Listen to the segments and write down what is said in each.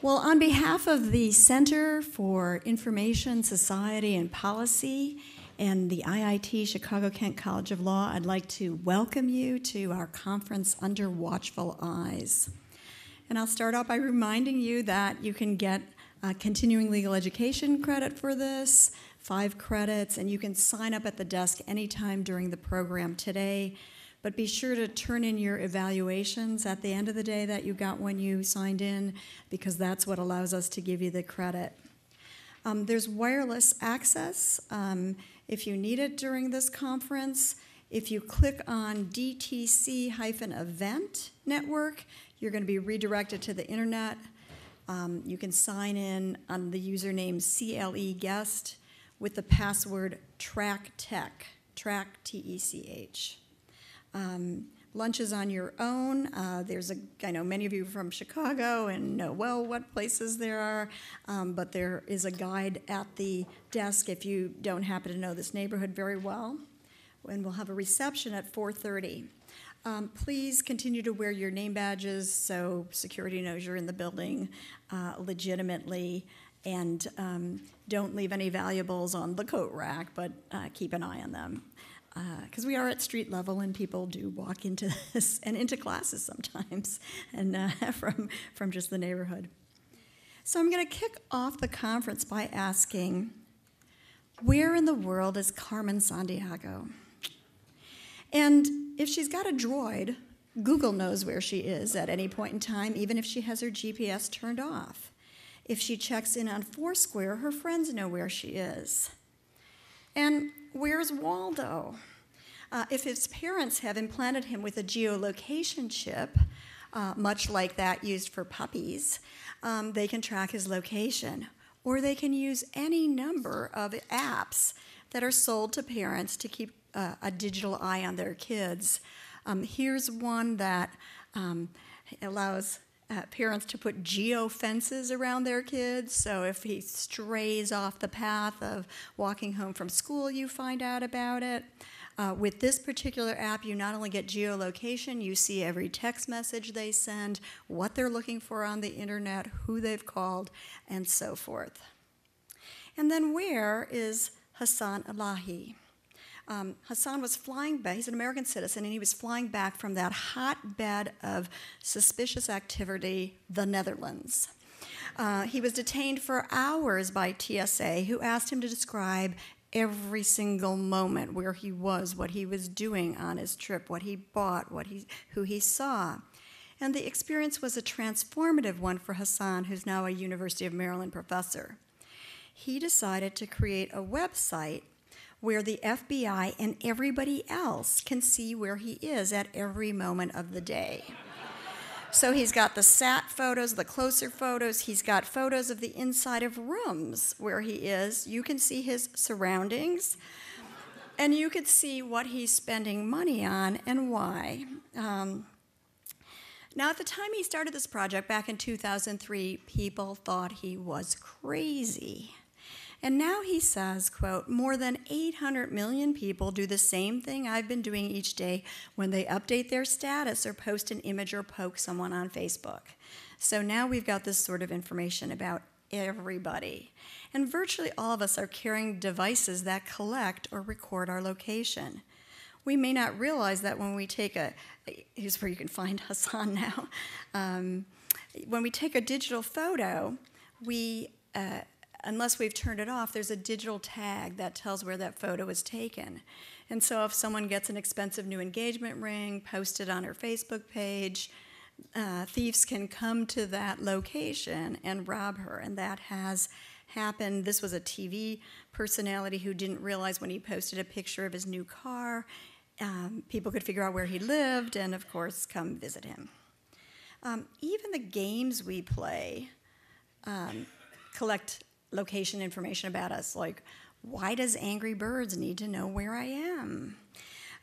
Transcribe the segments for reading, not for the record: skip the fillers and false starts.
Well, on behalf of the Center for Information, Society, and Policy and the IIT Chicago-Kent College of Law, I'd like to welcome you to our conference under Watchful Eyes. And I'll start out by reminding you that you can get continuing legal education credit for this, 5 credits, and you can sign up at the desk anytime during the program today. But be sure to turn in your evaluations at the end of the day that you got when you signed in, because that's what allows us to give you the credit. There's wireless access if you need it during this conference. If you click on DTC-event network, you're going to be redirected to the internet. You can sign in on the username CLE-guest with the password TRACK-TECH, TRACK, T-E-C-H. Lunch is on your own. I know many of you from Chicago and know well what places there are, but there is a guide at the desk if you don't happen to know this neighborhood very well. And we'll have a reception at 4:30. Please continue to wear your name badges so security knows you're in the building legitimately, and don't leave any valuables on the coat rack, but keep an eye on them. Because we are at street level and people do walk into this and into classes sometimes and from just the neighborhood. So I'm going to kick off the conference by asking, where in the world is Carmen Santiago? And if she's got a droid, Google knows where she is at any point in time, even if she has her GPS turned off. If she checks in on Foursquare, her friends know where she is. And where's Waldo? If his parents have implanted him with a geolocation chip, much like that used for puppies, they can track his location. Or they can use any number of apps that are sold to parents to keep a digital eye on their kids. Here's one that allows parents to put geo-fences around their kids, so if he strays off the path of walking home from school, you find out about it. With this particular app, you not only get geolocation, you see every text message they send, what they're looking for on the internet, who they've called, and so forth. And then where is Hassan Ali? Hassan was flying back, he's an American citizen, and he was flying back from that hotbed of suspicious activity, the Netherlands. He was detained for hours by TSA, who asked him to describe every single moment where he was, what he was doing on his trip, what he bought, who he saw. And the experience was a transformative one for Hassan, who's now a University of Maryland professor. He decided to create a website where the FBI and everybody else can see where he is at every moment of the day. So he's got the sat photos, the closer photos, he's got photos of the inside of rooms where he is. You can see his surroundings, and you can see what he's spending money on and why. Now, at the time he started this project back in 2003, people thought he was crazy. And now he says, quote, more than 800 million people do the same thing I've been doing each day when they update their status or post an image or poke someone on Facebook. So now we've got this sort of information about everybody. And virtually all of us are carrying devices that collect or record our location. We may not realize that when we take here's where you can find Hassan now. When we take a digital photo, unless we've turned it off, there's a digital tag that tells where that photo was taken. And so if someone gets an expensive new engagement ring posted on her Facebook page, thieves can come to that location and rob her, and that has happened. This was a TV personality who didn't realize when he posted a picture of his new car, people could figure out where he lived and, of course, come visit him. Even the games we play collect location information about us, like, why does Angry Birds need to know where I am?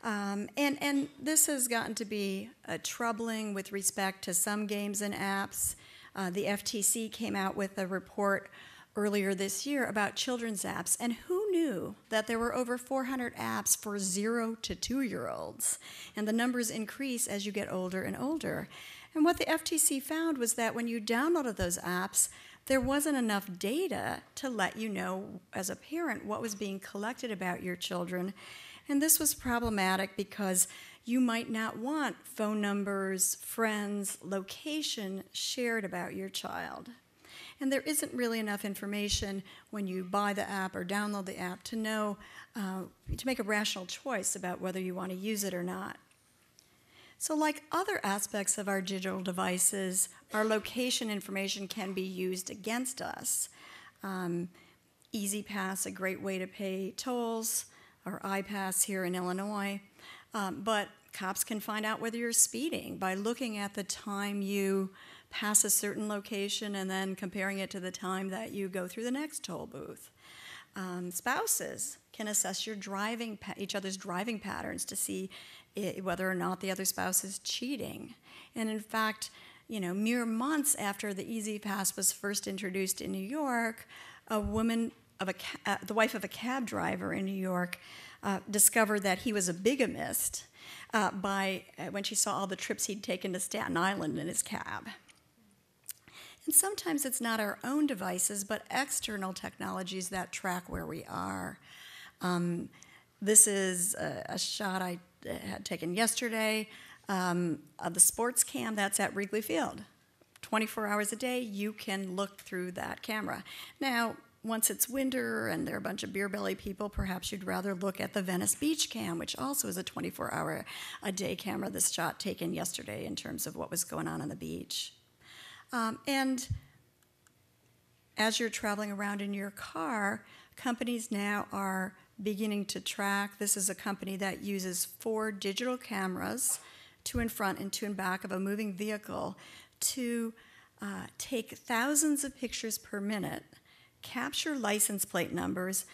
And this has gotten to be troubling with respect to some games and apps. The FTC came out with a report earlier this year about children's apps, and who knew that there were over 400 apps for 0 to 2-year-olds? And the numbers increase as you get older and older. And what the FTC found was that when you downloaded those apps, there wasn't enough data to let you know as a parent what was being collected about your children. And this was problematic because you might not want phone numbers, friends, location shared about your child. And there isn't really enough information when you buy the app or download the app to know, to make a rational choice about whether you want to use it or not. So like other aspects of our digital devices, our location information can be used against us. Easypass, a great way to pay tolls, or iPass here in Illinois. But cops can find out whether you're speeding by looking at the time you pass a certain location and then comparing it to the time that you go through the next toll booth. Spouses can assess your each other's driving patterns to see whether or not the other spouse is cheating. And in fact, mere months after the Easypass was first introduced in New York, a woman, the wife of a cab driver in New York, discovered that he was a bigamist when she saw all the trips he'd taken to Staten Island in his cab. And sometimes it's not our own devices, but external technologies that track where we are. This is a shot I had taken yesterday of the sports cam that's at Wrigley Field. 24 hours a day, you can look through that camera. Now, once it's winter and there are a bunch of beer belly people, perhaps you'd rather look at the Venice Beach cam, which also is a 24-hour-a-day camera. This shot taken yesterday in terms of what was going on the beach. And as you're traveling around in your car, companies now are beginning to track. This is a company that uses 4 digital cameras, 2 in front and 2 in back of a moving vehicle, to take thousands of pictures per minute, capture license plate numbers,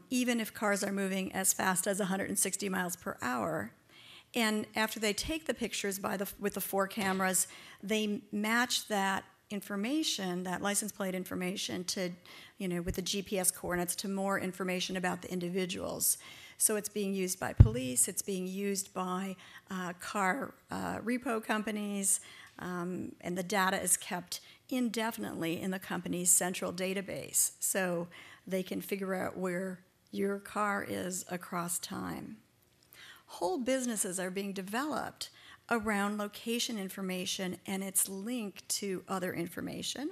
even if cars are moving as fast as 160 miles per hour. And after they take the pictures with the 4 cameras, they match that information, that license plate information, to, with the GPS coordinates, to more information about the individuals. So it's being used by police, it's being used by car repo companies, and the data is kept indefinitely in the company's central database, so they can figure out where your car is across time. Whole businesses are being developed around location information and its link to other information.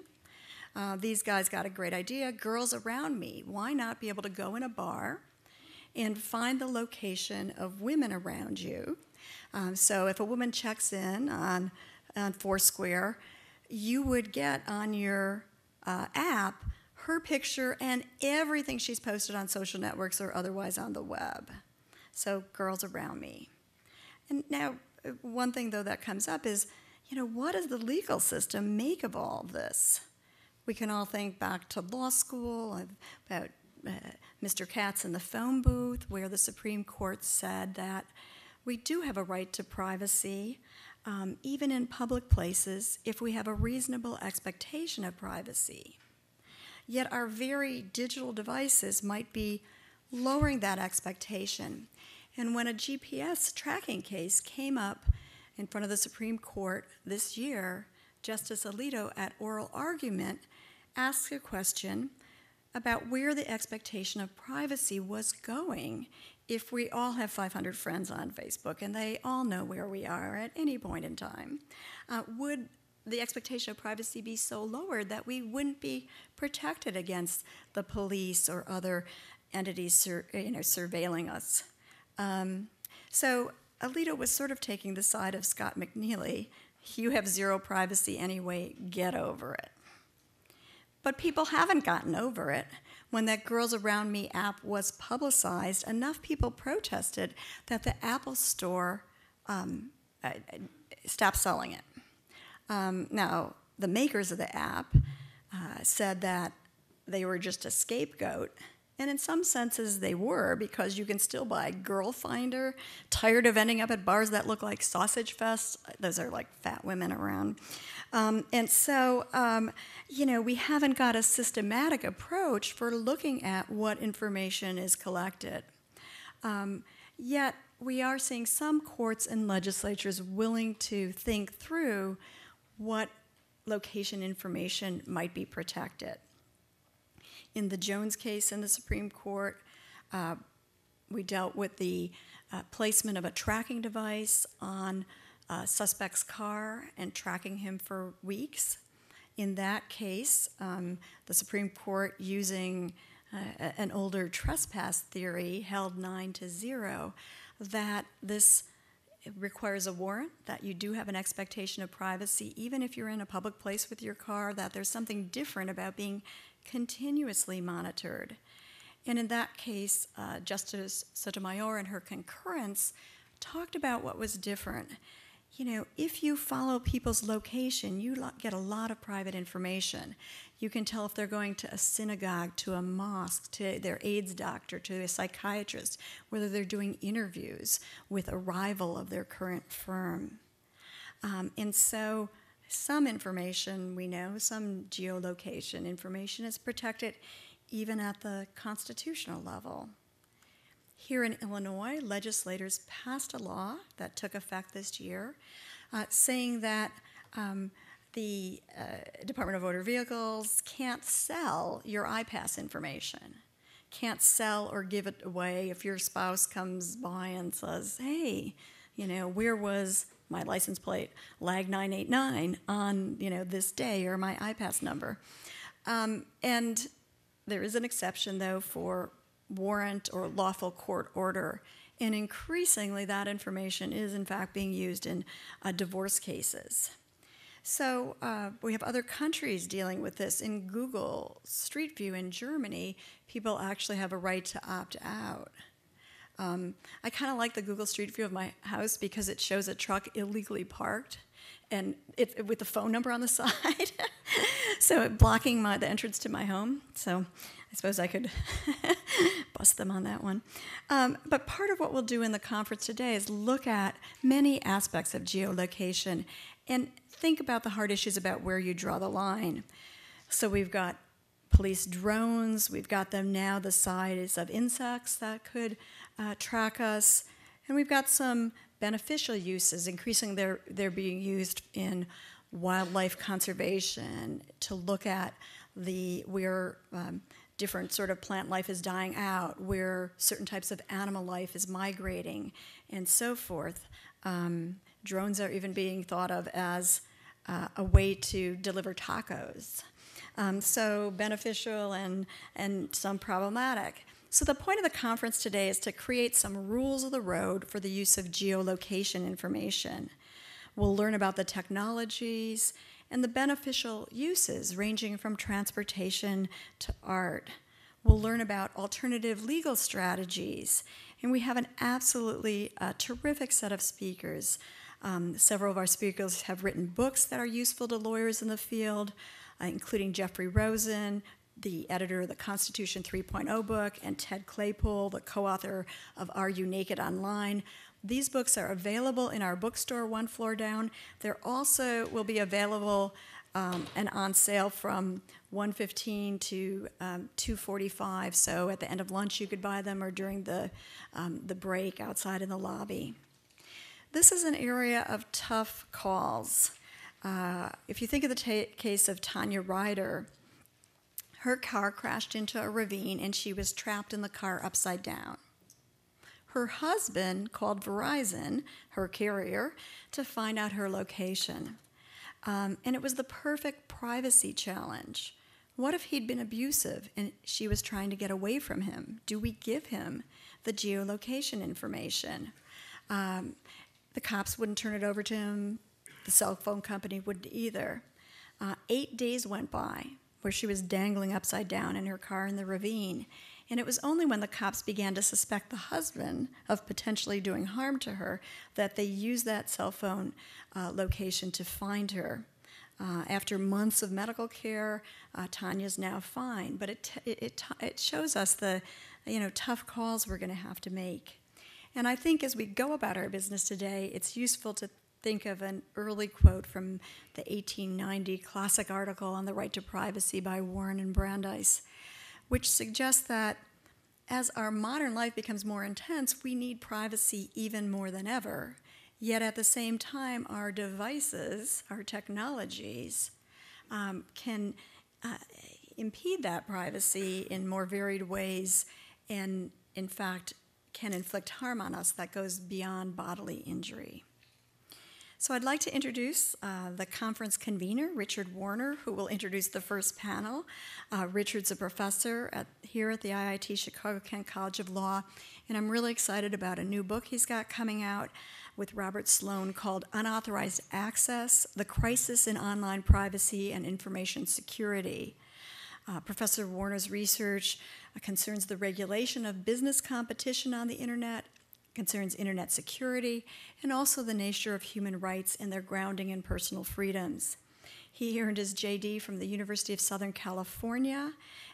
These guys got a great idea. Girls around me, why not be able to go in a bar and find the location of women around you? So if a woman checks in on Foursquare, you would get on your app her picture and everything she's posted on social networks or otherwise on the web. So girls around me. And now, one thing though that comes up is, what does the legal system make of all of this? We can all think back to law school, about Mr. Katz in the phone booth, where the Supreme Court said that we do have a right to privacy, even in public places, if we have a reasonable expectation of privacy. Yet our very digital devices might be lowering that expectation. And when a GPS tracking case came up in front of the Supreme Court this year, Justice Alito, at oral argument, asked a question about where the expectation of privacy was going if we all have 500 friends on Facebook and they all know where we are at any point in time. Would the expectation of privacy be so lowered that we wouldn't be protected against the police or other entities surveilling us? So Alito was sort of taking the side of Scott McNeely. You have zero privacy anyway, get over it. But people haven't gotten over it. When that Girls Around Me app was publicized, enough people protested that the Apple Store stopped selling it. Now, the makers of the app said that they were just a scapegoat And in some senses they were, because you can still buy Girl Finder. Tired of ending up at bars that look like sausage fests? Those are like fat women around. We haven't got a systematic approach for looking at what information is collected. Yet we are seeing some courts and legislatures willing to think through what location information might be protected. In the Jones case in the Supreme Court, we dealt with the placement of a tracking device on a suspect's car and tracking him for weeks. In that case, the Supreme Court, using an older trespass theory, held 9-0 that this requires a warrant, that you do have an expectation of privacy, even if you're in a public place with your car, that there's something different about being continuously monitored. And in that case, Justice Sotomayor in her concurrence talked about what was different. If you follow people's location, you get a lot of private information. You can tell if they're going to a synagogue, to a mosque, to their AIDS doctor, to a psychiatrist, whether they're doing interviews with a rival of their current firm. And so some information we know, some geolocation information is protected even at the constitutional level. Here in Illinois, legislators passed a law that took effect this year saying that the Department of Motor Vehicles can't sell your iPass information, can't sell or give it away if your spouse comes by and says, hey, where was my license plate, lag 989, on this day, or my iPass number. And there is an exception, though, for warrant or lawful court order, and increasingly that information is in fact being used in divorce cases. So we have other countries dealing with this. In Google Street View in Germany, people actually have a right to opt out. I kind of like the Google Street View of my house because it shows a truck illegally parked, and with the phone number on the side, so blocking the entrance to my home. So I suppose I could bust them on that one. But part of what we'll do in the conference today is look at many aspects of geolocation and think about the hard issues about where you draw the line. So we've got police drones, we've got them now the size of insects that could track us, and we've got some beneficial uses. Increasingly they're being used in wildlife conservation to look at where different sort of plant life is dying out, where certain types of animal life is migrating, and so forth. Drones are even being thought of as a way to deliver tacos. So beneficial and some problematic. So the point of the conference today is to create some rules of the road for the use of geolocation information. We'll learn about the technologies and the beneficial uses ranging from transportation to art. We'll learn about alternative legal strategies, and we have an absolutely terrific set of speakers. Several of our speakers have written books that are useful to lawyers in the field, including Jeffrey Rosen, the editor of the Constitution 3.0 book, and Ted Claypoole, the co-author of Are You Naked Online? These books are available in our bookstore one floor down. They're also will be available and on sale from 1:15 to 2:45. So at the end of lunch you could buy them, or during the break outside in the lobby. This is an area of tough calls. If you think of the case of Tanya Ryder, her car crashed into a ravine and she was trapped in the car upside down. Her husband called Verizon, her carrier, to find out her location. And it was the perfect privacy challenge. What if he'd been abusive and she was trying to get away from him? Do we give him the geolocation information? The cops wouldn't turn it over to him. The cell phone company wouldn't either. 8 days went by where she was dangling upside down in her car in the ravine. And it was only when the cops began to suspect the husband of potentially doing harm to her that they used that cell phone location to find her. After months of medical care, Tanya's now fine. But it shows us the tough calls we're going to have to make. And I think as we go about our business today, it's useful to think of an early quote from the 1890 classic article on the right to privacy by Warren and Brandeis, which suggests that as our modern life becomes more intense, we need privacy even more than ever. Yet at the same time, our devices, our technologies, can impede that privacy in more varied ways and, in fact, can inflict harm on us that goes beyond bodily injury. So I'd like to introduce the conference convener, Richard Warner, who will introduce the first panel. Richard's a professor here at the IIT Chicago Kent College of Law, and I'm really excited about a new book he's got coming out with Robert Sloan called Unauthorized Access, The Crisis in Online Privacy and Information Security. Professor Warner's research concerns the regulation of business competition on the internet, concerns internet security, and also the nature of human rights and their grounding in personal freedoms. He earned his JD from the University of Southern California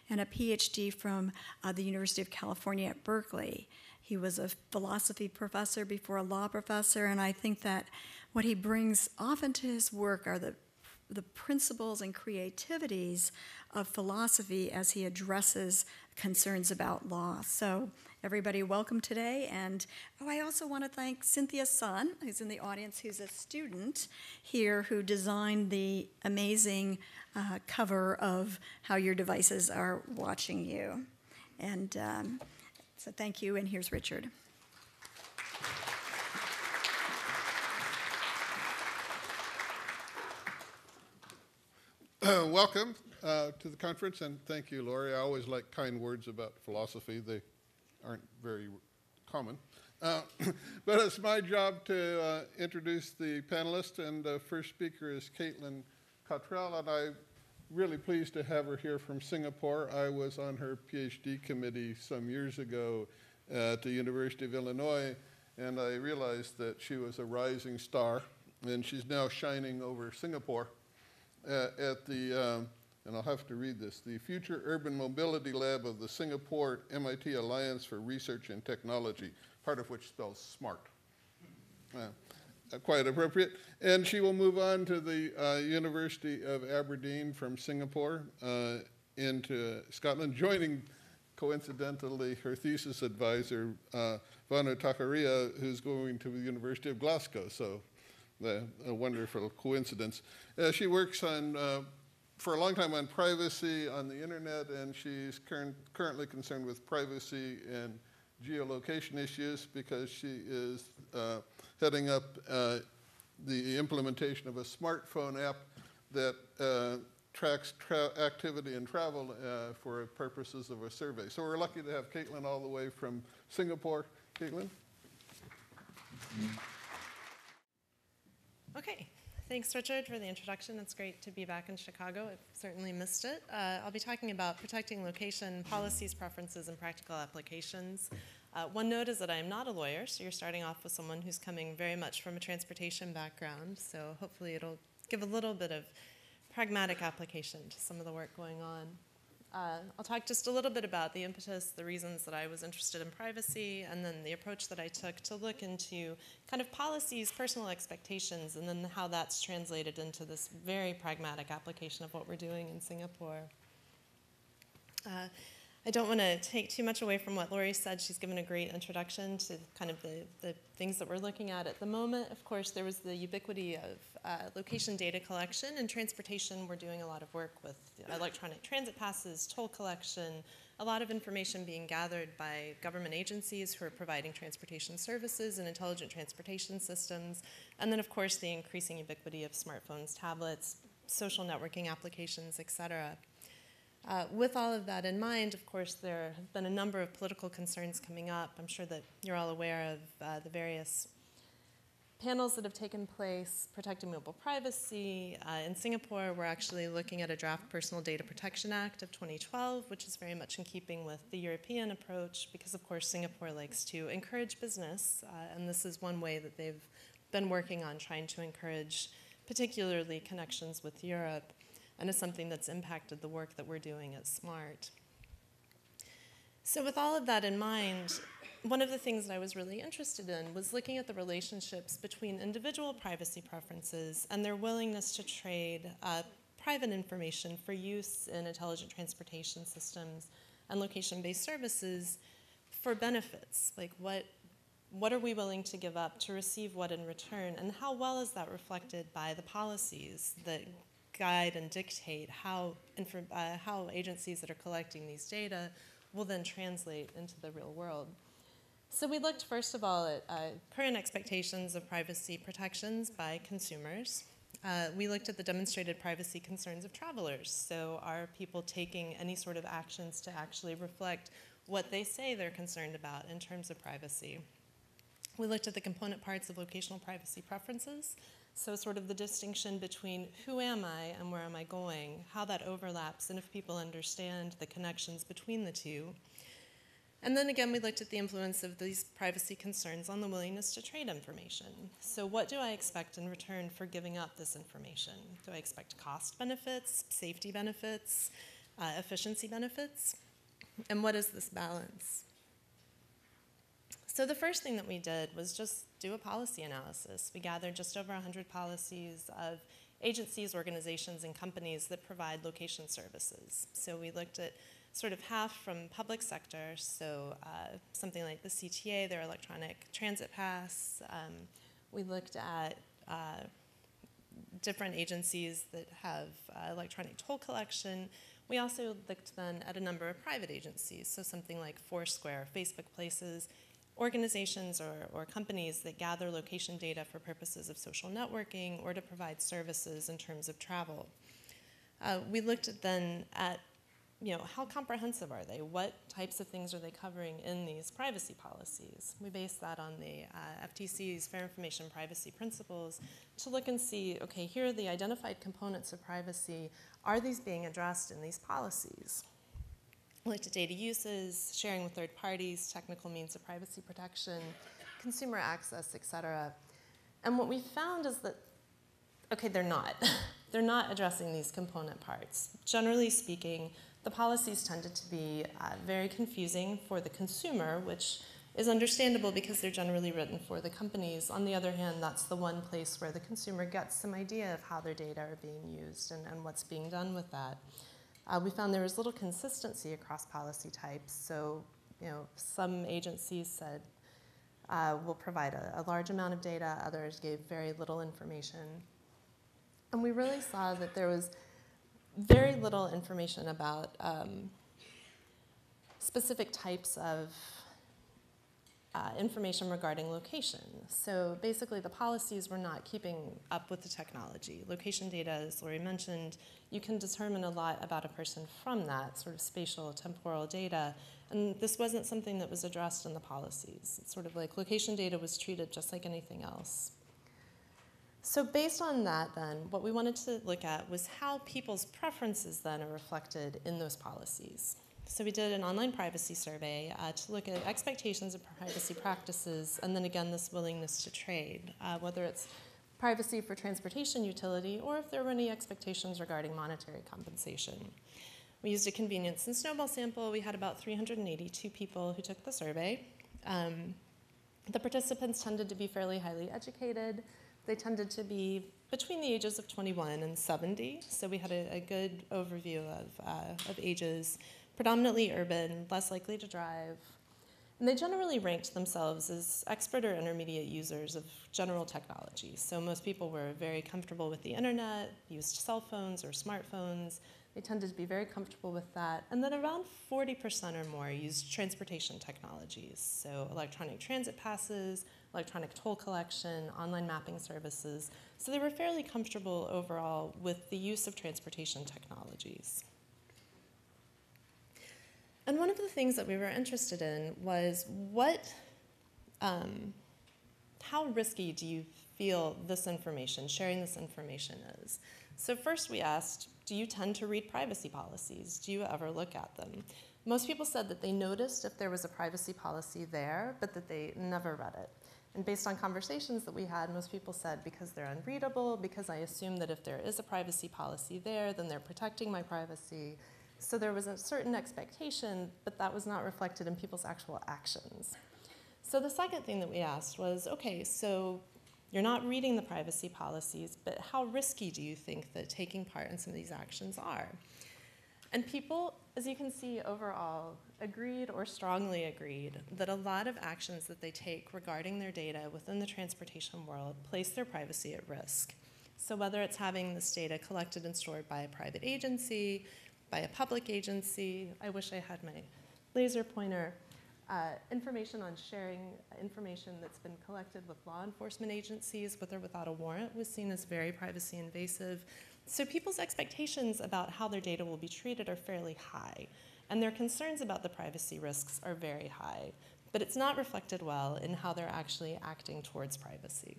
and a PhD from the University of California at Berkeley. He was a philosophy professor before a law professor, and I think that what he brings often to his work are the principles and creativities of philosophy as he addresses concerns about law. So everybody, welcome today. And I also want to thank Cynthia Sun, who's in the audience, who's a student here who designed the amazing cover of How Your Devices Are Watching You. And so thank you, and here's Richard. Welcome to the conference, and thank you, Lori. I always like kind words about philosophy. They aren't very common. But it's my job to introduce the panelists, and the first speaker is Caitlyn Cottrell, and I'm really pleased to have her here from Singapore. I was on her PhD committee some years ago at the University of Illinois, and I realized that she was a rising star, and she's now shining over Singapore at the, and I'll have to read this, the Future Urban Mobility Lab of the Singapore MIT Alliance for Research and Technology, part of which spells smart. Quite appropriate. And she will move on to the University of Aberdeen from Singapore into Scotland, joining, coincidentally, her thesis advisor, Vanu Takaria, who's going to the University of Glasgow. So a wonderful coincidence. She works on, for a long time on privacy on the internet, and she's currently concerned with privacy and geolocation issues because she is heading up the implementation of a smartphone app that tracks activity and travel for purposes of a survey. So we're lucky to have Caitlyn all the way from Singapore. Caitlyn? Okay, thanks Richard for the introduction. It's great to be back in Chicago. I've certainly missed it. I'll be talking about protecting location, policies, preferences, and practical applications. One note is that I am not a lawyer, so you're starting off with someone who's coming very much from a transportation background, so hopefully it'll give a little bit of pragmatic application to some of the work going on. I'll talk just a little bit about the impetus, the reasons that I was interested in privacy, and then the approach that I took to look into kind of policies, personal expectations, and then how that's translated into this very pragmatic application of what we're doing in Singapore. I don't want to take too much away from what Lori said. She's given a great introduction to kind of the things that we're looking at the moment. Of course, there was the ubiquity of location data collection. In transportation, we're doing a lot of work with electronic transit passes, toll collection, a lot of information being gathered by government agencies who are providing transportation services and intelligent transportation systems. And then, of course, the increasing ubiquity of smartphones, tablets, social networking applications, et cetera. With all of that in mind, of course, there have been a number of political concerns coming up. I'm sure that you're all aware of the various panels that have taken place protecting mobile privacy. In Singapore, we're actually looking at a draft Personal Data Protection Act of 2012, which is very much in keeping with the European approach because, of course, Singapore likes to encourage business, and this is one way that they've been working on trying to encourage particularly connections with Europe, and is something that's impacted the work that we're doing at SMART. So with all of that in mind, one of the things that I was really interested in was looking at the relationships between individual privacy preferences and their willingness to trade private information for use in intelligent transportation systems and location-based services for benefits. Like what are we willing to give up to receive what in return, and how well is that reflected by the policies that guide and dictate how agencies that are collecting these data will then translate into the real world. So we looked, first of all, at current expectations of privacy protections by consumers. We looked at the demonstrated privacy concerns of travelers. So are people taking any sort of actions to actually reflect what they say they're concerned about in terms of privacy? We looked at the component parts of locational privacy preferences. So sort of the distinction between who am I and where am I going, how that overlaps, and if people understand the connections between the two. And then again, we looked at the influence of these privacy concerns on the willingness to trade information. So what do I expect in return for giving up this information? Do I expect cost benefits, safety benefits, efficiency benefits? And what is this balance? So the first thing that we did was just do a policy analysis. We gathered just over 100 policies of agencies, organizations, and companies that provide location services. So we looked at sort of half from public sector, so something like the CTA, their electronic transit pass. We looked at different agencies that have electronic toll collection. We also looked then at a number of private agencies, so something like Foursquare, Facebook Places, organizations or companies that gather location data for purposes of social networking or to provide services in terms of travel. We looked then at how comprehensive are they? What types of things are they covering in these privacy policies? We based that on the FTC's Fair Information Privacy Principles to look and see, okay, here are the identified components of privacy. Are these being addressed in these policies? We looked at data uses, sharing with third parties, technical means of privacy protection, consumer access, et cetera. And what we found is that, okay, they're not. They're not addressing these component parts. Generally speaking, the policies tended to be very confusing for the consumer, which is understandable because they're generally written for the companies. On the other hand, that's the one place where the consumer gets some idea of how their data are being used and what's being done with that. We found there was little consistency across policy types. So, some agencies said we'll provide a large amount of data, others gave very little information. And we really saw that there was very little information about specific types of information regarding location. So basically the policies were not keeping up with the technology. Location data, as Lori mentioned, you can determine a lot about a person from that sort of spatial, temporal data. And this wasn't something that was addressed in the policies. It's sort of like location data was treated just like anything else. So based on that then, what we wanted to look at was how people's preferences then are reflected in those policies. So we did an online privacy survey to look at expectations of privacy practices and then again this willingness to trade, whether it's privacy for transportation utility or if there were any expectations regarding monetary compensation. We used a convenience and snowball sample. We had about 382 people who took the survey. The participants tended to be fairly highly educated. They tended to be between the ages of 21 and 70, so we had a good overview of ages, predominantly urban, less likely to drive. And they generally ranked themselves as expert or intermediate users of general technology. So most people were very comfortable with the internet, used cell phones or smartphones. They tended to be very comfortable with that. And then around 40% or more used transportation technologies, so electronic transit passes, electronic toll collection, online mapping services. So they were fairly comfortable overall with the use of transportation technologies. And one of the things that we were interested in was how risky do you feel this information, sharing this information is? So first we asked, do you tend to read privacy policies? Do you ever look at them? Most people said that they noticed if there was a privacy policy there, but that they never read it. And based on conversations that we had, most people said because they're unreadable, because I assume that if there is a privacy policy there, then they're protecting my privacy. So there was a certain expectation, but that was not reflected in people's actual actions. So the second thing that we asked was, okay, so you're not reading the privacy policies, but how risky do you think that taking part in some of these actions are? And people, as you can see overall, agreed or strongly agreed that a lot of actions that they take regarding their data within the transportation world place their privacy at risk. So whether it's having this data collected and stored by a private agency, by a public agency, I wish I had my laser pointer, information on sharing information that's been collected with law enforcement agencies with or without a warrant was seen as very privacy invasive. So people's expectations about how their data will be treated are fairly high, and their concerns about the privacy risks are very high, but it's not reflected well in how they're actually acting towards privacy.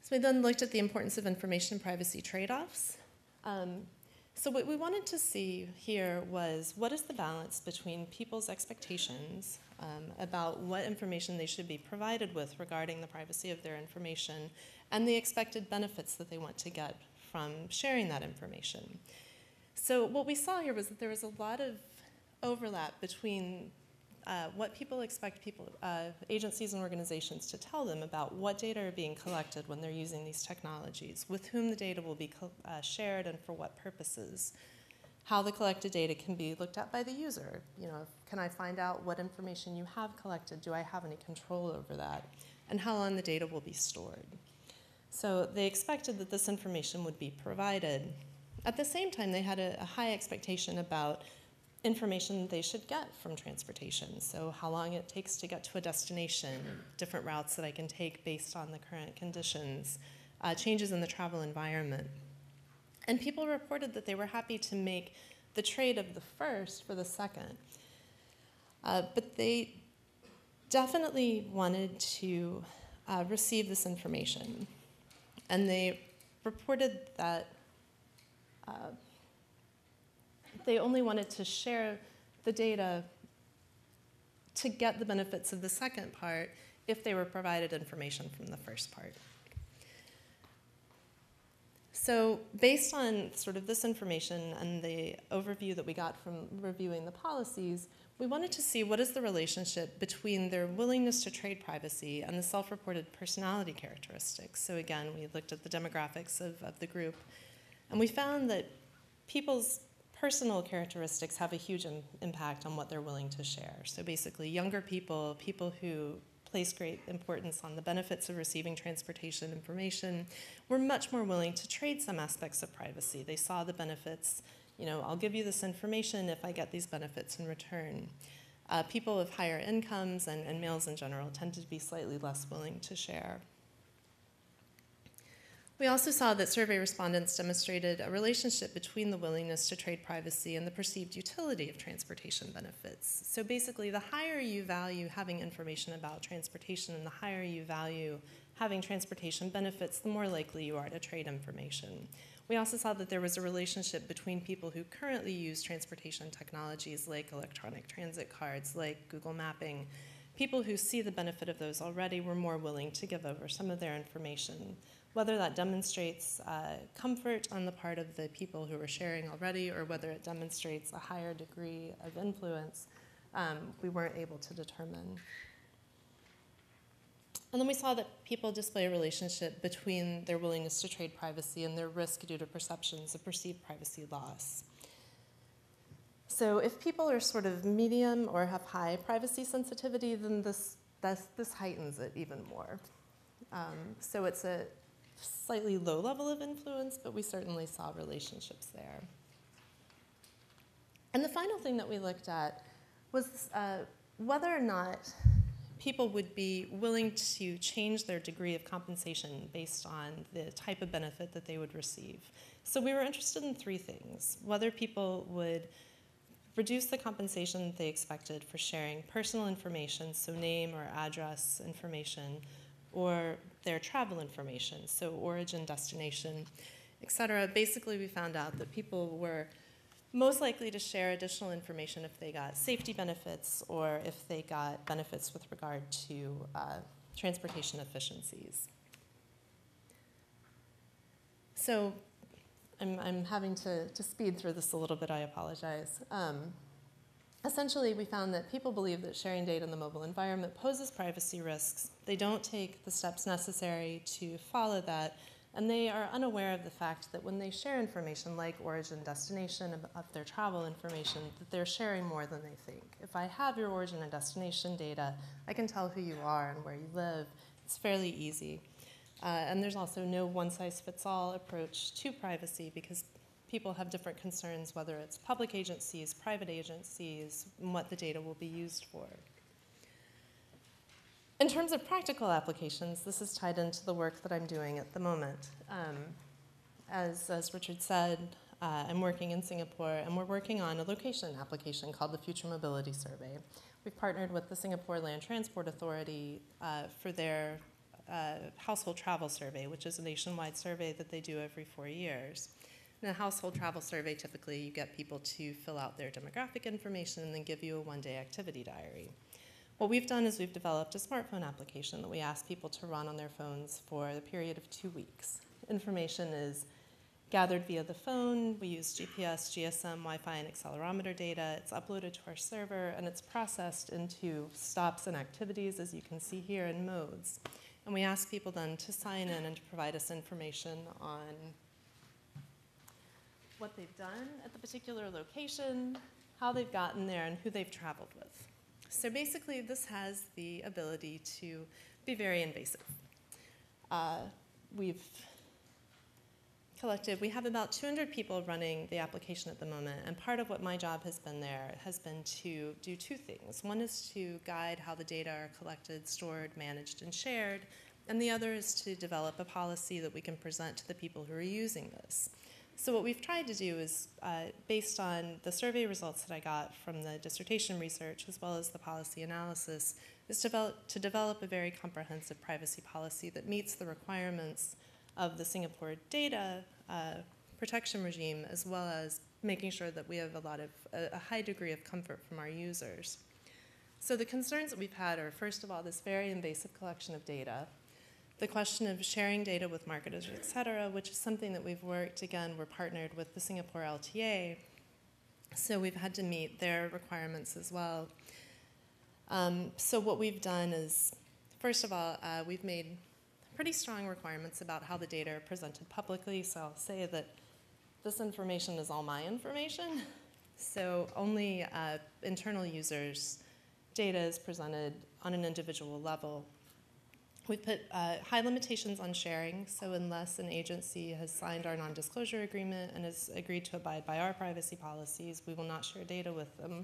So we then looked at the importance of information privacy trade-offs. So what we wanted to see here was what is the balance between people's expectations about what information they should be provided with regarding the privacy of their information and the expected benefits that they want to get from sharing that information. So what we saw here was that there was a lot of overlap between what people expect agencies and organizations to tell them about what data are being collected when they're using these technologies, with whom the data will be shared and for what purposes, how the collected data can be looked at by the user. You know, can I find out what information you have collected? Do I have any control over that? And how long the data will be stored. So they expected that this information would be provided. At the same time, they had a high expectation about information they should get from transportation. So how long it takes to get to a destination, different routes that I can take based on the current conditions, changes in the travel environment. And people reported that they were happy to make the trade of the first for the second. But they definitely wanted to receive this information. And they reported that they only wanted to share the data to get the benefits of the second part if they were provided information from the first part. So based on sort of this information and the overview that we got from reviewing the policies, we wanted to see what is the relationship between their willingness to trade privacy and the self-reported personality characteristics. So again, we looked at the demographics of the group, and we found that people's personal characteristics have a huge impact on what they're willing to share. So basically, younger people, people who place great importance on the benefits of receiving transportation information, were much more willing to trade some aspects of privacy. They saw the benefits. You know, I'll give you this information if I get these benefits in return. People with higher incomes and males in general tend to be slightly less willing to share. We also saw that survey respondents demonstrated a relationship between the willingness to trade privacy and the perceived utility of transportation benefits. So basically, the higher you value having information about transportation and the higher you value having transportation benefits, the more likely you are to trade information. We also saw that there was a relationship between people who currently use transportation technologies like electronic transit cards, like Google Mapping. People who see the benefit of those already were more willing to give over some of their information. Whether that demonstrates comfort on the part of the people who are sharing already or whether it demonstrates a higher degree of influence, we weren't able to determine. And then we saw that people display a relationship between their willingness to trade privacy and their risk due to perceptions of perceived privacy loss. So if people are sort of medium or have high privacy sensitivity, then this heightens it even more. So it's a slightly low level of influence, but we certainly saw relationships there. And the final thing that we looked at was whether or not people would be willing to change their degree of compensation based on the type of benefit that they would receive. So we were interested in three things: whether people would reduce the compensation that they expected for sharing personal information, so name or address information, or their travel information, so origin, destination, et cetera. Basically, we found out that people were most likely to share additional information if they got safety benefits or if they got benefits with regard to transportation efficiencies. So I'm having to speed through this a little bit, I apologize. Essentially, we found that people believe that sharing data in the mobile environment poses privacy risks. They don't take the steps necessary to follow that, and they are unaware of the fact that when they share information like origin, destination of their travel information, that they're sharing more than they think. If I have your origin and destination data, I can tell who you are and where you live. It's fairly easy. And there's also no one-size-fits-all approach to privacy because people have different concerns, whether it's public agencies, private agencies, and what the data will be used for. In terms of practical applications, this is tied into the work that I'm doing at the moment. As Richard said, I'm working in Singapore, and we're working on a location application called the Future Mobility Survey. We've partnered with the Singapore Land Transport Authority for their household travel survey, which is a nationwide survey that they do every 4 years. In a household travel survey, typically you get people to fill out their demographic information and then give you a one-day activity diary. What we've done is we've developed a smartphone application that we ask people to run on their phones for a period of 2 weeks. Information is gathered via the phone. We use GPS, GSM, Wi-Fi, and accelerometer data. It's uploaded to our server, and it's processed into stops and activities, as you can see here, in modes. And we ask people then to sign in and to provide us information on what they've done at the particular location, how they've gotten there, and who they've traveled with. So basically, this has the ability to be very invasive. We have about 200 people running the application at the moment, and part of what my job has been there has been to do 2 things. One is to guide how the data are collected, stored, managed, and shared, and the other is to develop a policy that we can present to the people who are using this. So what we've tried to do is, based on the survey results that I got from the dissertation research as well as the policy analysis, is to develop a very comprehensive privacy policy that meets the requirements of the Singapore data protection regime, as well as making sure that we have a high degree of comfort from our users. So the concerns that we've had are, first of all, this very invasive collection of data, the question of sharing data with marketers, et cetera, which is something that we've worked, again, we're partnered with the Singapore LTA, so we've had to meet their requirements as well. So what we've done is, first of all, we've made pretty strong requirements about how the data are presented publicly, so I'll say that this information is all my information, so only internal users' data is presented on an individual level. We've put high limitations on sharing, so unless an agency has signed our non-disclosure agreement and has agreed to abide by our privacy policies, we will not share data with them.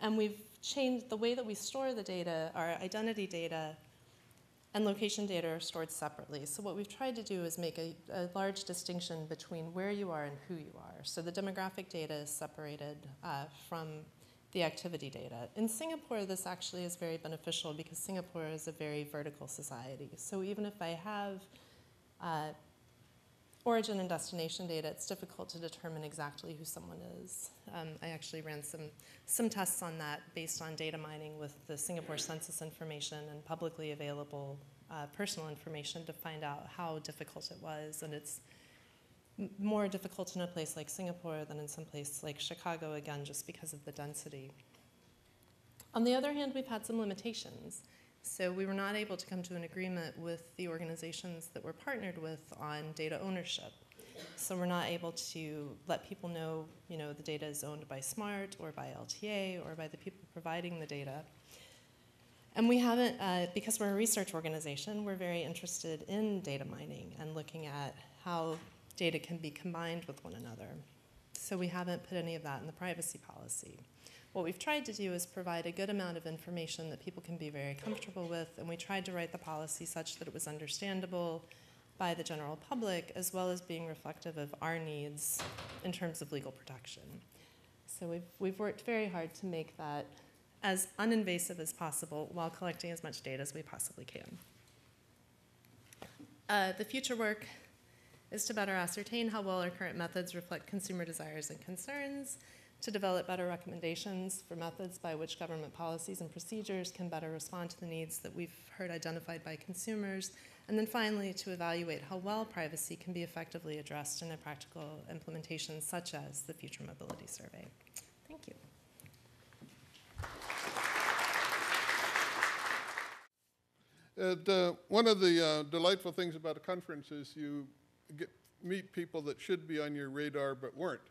And we've changed the way that we store the data. Our identity data and location data are stored separately. So what we've tried to do is make a large distinction between where you are and who you are. So the demographic data is separated from the activity data. In Singapore, this actually is very beneficial because Singapore is a very vertical society. So even if I have origin and destination data, it's difficult to determine exactly who someone is. I actually ran some tests on that based on data mining with the Singapore census information and publicly available personal information to find out how difficult it was. And it's more difficult in a place like Singapore than in some place like Chicago, again, just because of the density. On the other hand, we've had some limitations. So we were not able to come to an agreement with the organizations that we're partnered with on data ownership. So we're not able to let people know, the data is owned by SMART or by LTA or by the people providing the data. And we haven't, because we're a research organization, we're very interested in data mining and looking at how data can be combined with one another. So we haven't put any of that in the privacy policy. What we've tried to do is provide a good amount of information that people can be very comfortable with, and we tried to write the policy such that it was understandable by the general public, as well as being reflective of our needs in terms of legal protection. So we've worked very hard to make that as uninvasive as possible while collecting as much data as we possibly can. The future work is to better ascertain how well our current methods reflect consumer desires and concerns, to develop better recommendations for methods by which government policies and procedures can better respond to the needs that we've heard identified by consumers, and then finally to evaluate how well privacy can be effectively addressed in a practical implementation such as the Future Mobility Survey. Thank you. One of the delightful things about a conference is you meet people that should be on your radar but weren't.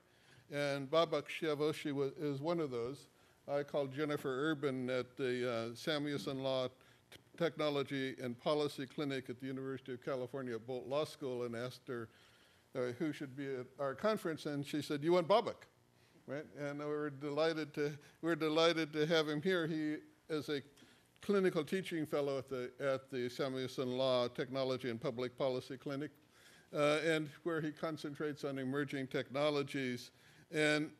And Babak Siavoshy is one of those. I called Jennifer Urban at the Samuelson Law Technology and Policy Clinic at the University of California at Bolt Law School and asked her who should be at our conference, and she said, "You want Babak," right? And we're delighted to have him here. He is a clinical teaching fellow at the Samuelson Law Technology and Public Policy Clinic, and where he concentrates on emerging technologies. And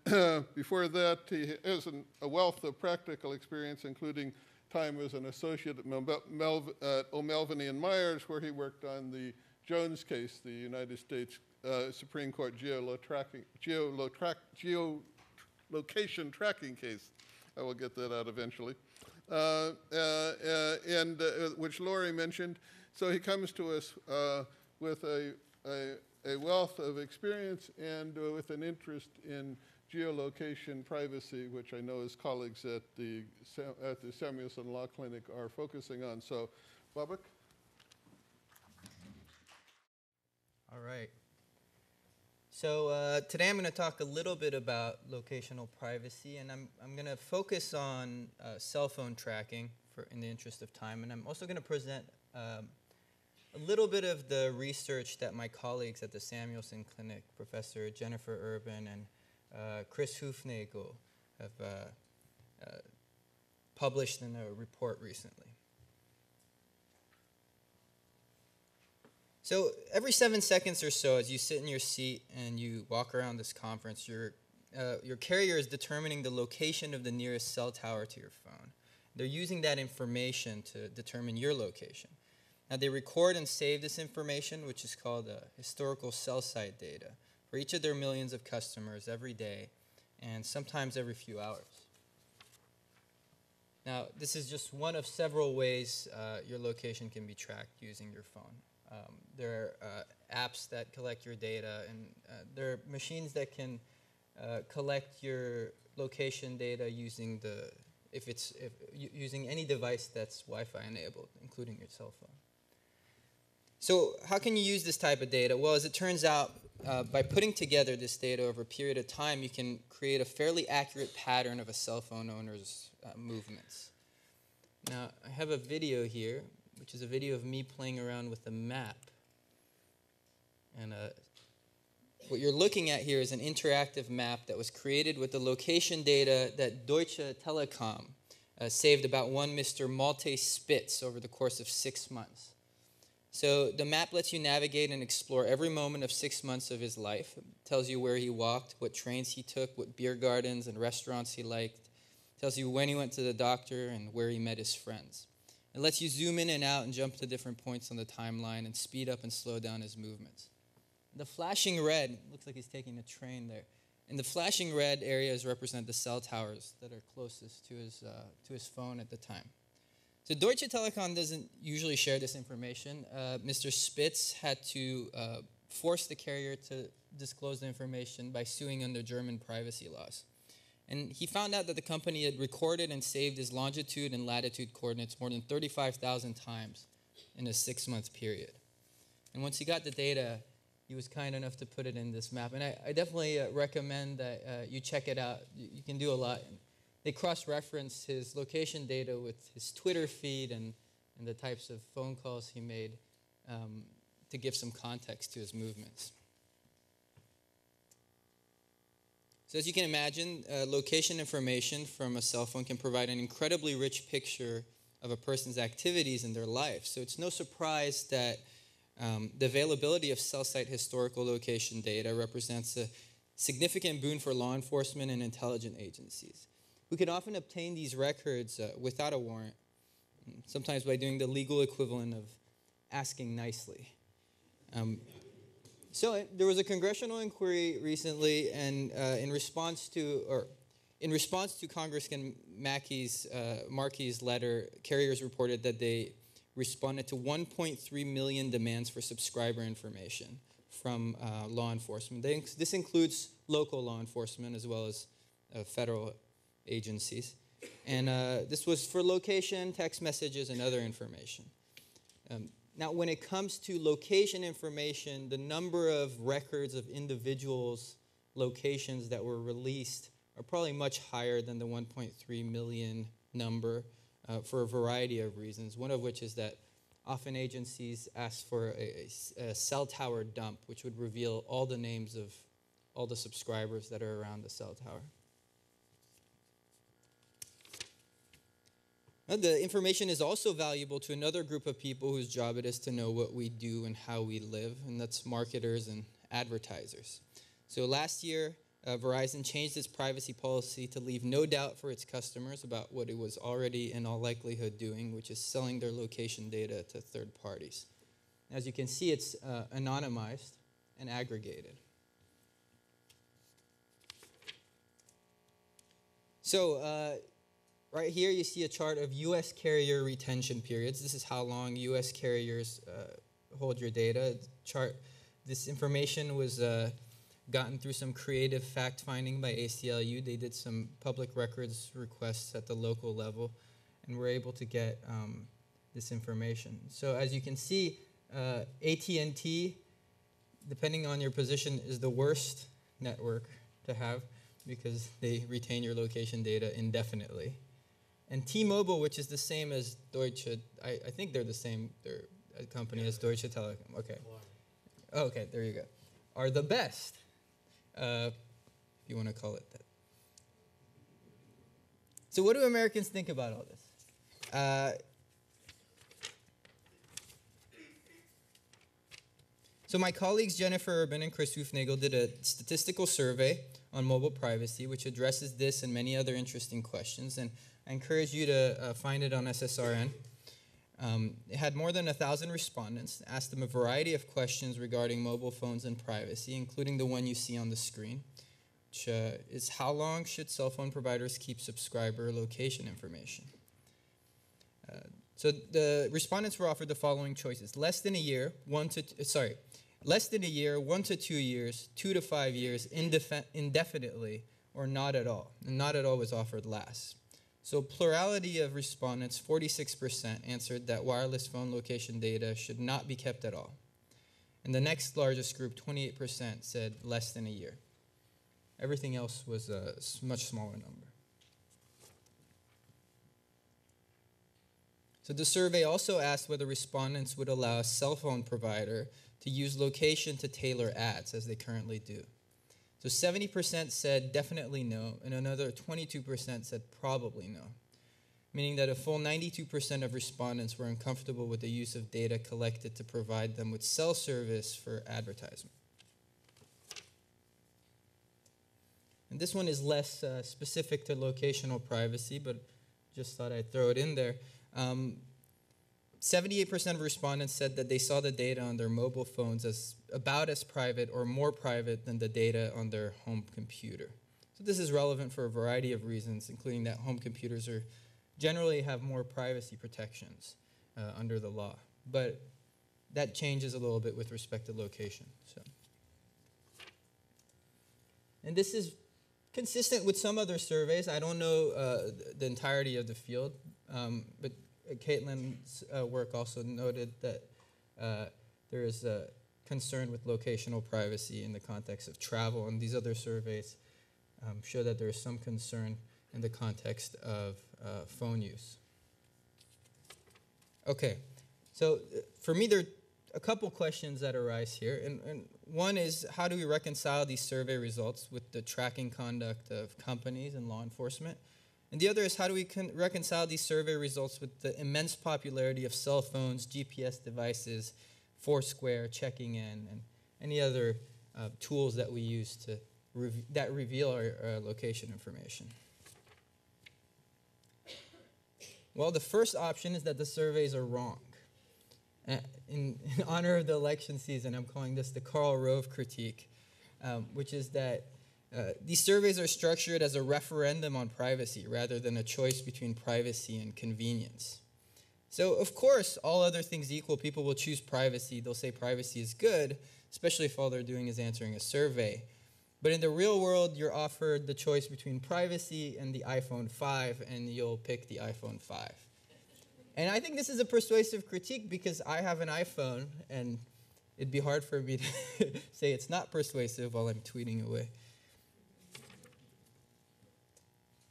before that, he has a wealth of practical experience, including time as an associate at O'Melveny and Myers, where he worked on the Jones case, the United States Supreme Court geolocation tracking case. I will get that out eventually. Which Lori mentioned. So he comes to us with a wealth of experience and with an interest in geolocation privacy, which I know his colleagues at the Samuelson Law Clinic are focusing on. So, Babak? All right. So today I'm going to talk a little bit about locational privacy, and I'm going to focus on cell phone tracking in the interest of time, and I'm also going to present a little bit of the research that my colleagues at the Samuelson Clinic, Professor Jennifer Urban and Chris Hufnagel, have published in a report recently. So every 7 seconds or so, as you sit in your seat and you walk around this conference, your carrier is determining the location of the nearest cell tower to your phone. They're using that information to determine your location. Now, they record and save this information, which is called historical cell site data, for each of their millions of customers every day, and sometimes every few hours. Now, this is just one of several ways your location can be tracked using your phone. There are apps that collect your data, and there are machines that can collect your location data using using any device that's Wi-Fi enabled, including your cell phone. So how can you use this type of data? Well, as it turns out, by putting together this data over a period of time, you can create a fairly accurate pattern of a cell phone owner's movements. Now, I have a video here, which is a video of me playing around with a map. And what you're looking at here is an interactive map that was created with the location data that Deutsche Telekom saved about one Mr. Malte Spitz over the course of 6 months. So the map lets you navigate and explore every moment of 6 months of his life. It tells you where he walked, what trains he took, what beer gardens and restaurants he liked. It tells you when he went to the doctor and where he met his friends. It lets you zoom in and out and jump to different points on the timeline and speed up and slow down his movements. The flashing red, looks like he's taking a train there. And the flashing red areas represent the cell towers that are closest to his phone at the time. So Deutsche Telekom doesn't usually share this information. Mr. Spitz had to force the carrier to disclose the information by suing under German privacy laws. And he found out that the company had recorded and saved his longitude and latitude coordinates more than 35,000 times in a 6-month period. And once he got the data, he was kind enough to put it in this map. And I definitely recommend that you check it out. You can do a lot. They cross-reference his location data with his Twitter feed and the types of phone calls he made to give some context to his movements. So as you can imagine, location information from a cell phone can provide an incredibly rich picture of a person's activities in their life. So it's no surprise that the availability of cell site historical location data represents a significant boon for law enforcement and intelligence agencies, who can often obtain these records without a warrant, sometimes by doing the legal equivalent of asking nicely. So there was a congressional inquiry recently, and in response to Congressman Markey's letter, carriers reported that they responded to 1.3 million demands for subscriber information from law enforcement. This includes local law enforcement as well as federal agencies. And this was for location, text messages, and other information. Now, when it comes to location information, the number of records of individuals' locations that were released are probably much higher than the 1.3 million number for a variety of reasons, one of which is that often agencies ask for a cell tower dump, which would reveal all the names of all the subscribers that are around the cell tower. Now, the information is also valuable to another group of people whose job it is to know what we do and how we live, and that's marketers and advertisers. So last year, Verizon changed its privacy policy to leave no doubt for its customers about what it was already in all likelihood doing, which is selling their location data to third parties. As you can see, it's anonymized and aggregated. So right here you see a chart of U.S. carrier retention periods. This is how long U.S. carriers hold your data. This information was gotten through some creative fact-finding by ACLU. They did some public records requests at the local level, and were able to get this information. So as you can see, AT&T, depending on your position, is the worst network to have because they retain your location data indefinitely. And T-Mobile, which is the same as Deutsche, I think they're the same, they're a company as Deutsche Telekom. Okay. Oh, okay, there you go. Are the best, if you want to call it that. So what do Americans think about all this? So my colleagues Jennifer Urban and Chris Hoofnagel did a statistical survey on mobile privacy, which addresses this and many other interesting questions. And I encourage you to find it on SSRN. It had more than 1,000 respondents, asked them a variety of questions regarding mobile phones and privacy, including the one you see on the screen, which is how long should cell phone providers keep subscriber location information? So the respondents were offered the following choices: less than a year, 1 to 2 years, 2 to 5 years, indefinitely, or not at all. And not at all was offered last. So plurality of respondents, 46%, answered that wireless phone location data should not be kept at all. And the next largest group, 28%, said less than a year. Everything else was a much smaller number. So the survey also asked whether respondents would allow a cell phone provider to use location to tailor ads, as they currently do. So 70% said definitely no, and another 22% said probably no, meaning that a full 92% of respondents were uncomfortable with the use of data collected to provide them with cell service for advertisement. And this one is less specific to locational privacy, but just thought I'd throw it in there. 78% of respondents said that they saw the data on their mobile phones as about as private or more private than the data on their home computer. So this is relevant for a variety of reasons, including that home computers generally have more privacy protections under the law. But that changes a little bit with respect to location. And this is consistent with some other surveys. I don't know the entirety of the field, but Caitlyn's work also noted that there is a concern with locational privacy in the context of travel, and these other surveys show that there is some concern in the context of phone use. Okay, so for me there are a couple questions that arise here, and one is, how do we reconcile these survey results with the tracking conduct of companies and law enforcement? And the other is, how do we reconcile these survey results with the immense popularity of cell phones, GPS devices, Foursquare, checking in, and any other tools that we use that reveal our location information? Well, the first option is that the surveys are wrong. In honor of the election season, I'm calling this the Karl Rove critique, which is that these surveys are structured as a referendum on privacy rather than a choice between privacy and convenience. So, of course, all other things equal, people will choose privacy. They'll say privacy is good, especially if all they're doing is answering a survey. But in the real world, you're offered the choice between privacy and the iPhone 5, and you'll pick the iPhone 5. And I think this is a persuasive critique because I have an iPhone, and it'd be hard for me to say it's not persuasive while I'm tweeting away.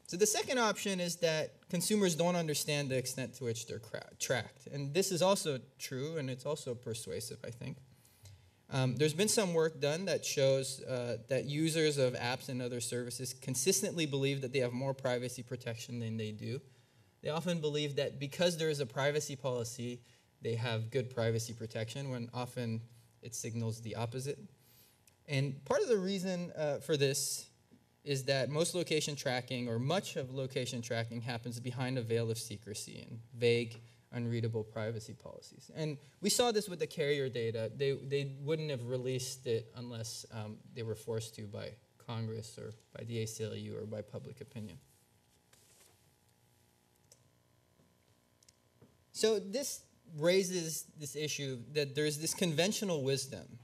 So the second option is that consumers don't understand the extent to which they're tracked. And this is also true, and it's also persuasive, I think. There's been some work done that shows that users of apps and other services consistently believe that they have more privacy protection than they do. They often believe that because there is a privacy policy, they have good privacy protection, when often it signals the opposite. And part of the reason for this is that most location tracking, or much of location tracking, happens behind a veil of secrecy and vague, unreadable privacy policies. And we saw this with the carrier data. They wouldn't have released it unless they were forced to by Congress or by the ACLU or by public opinion. So this raises this issue that there's this conventional wisdom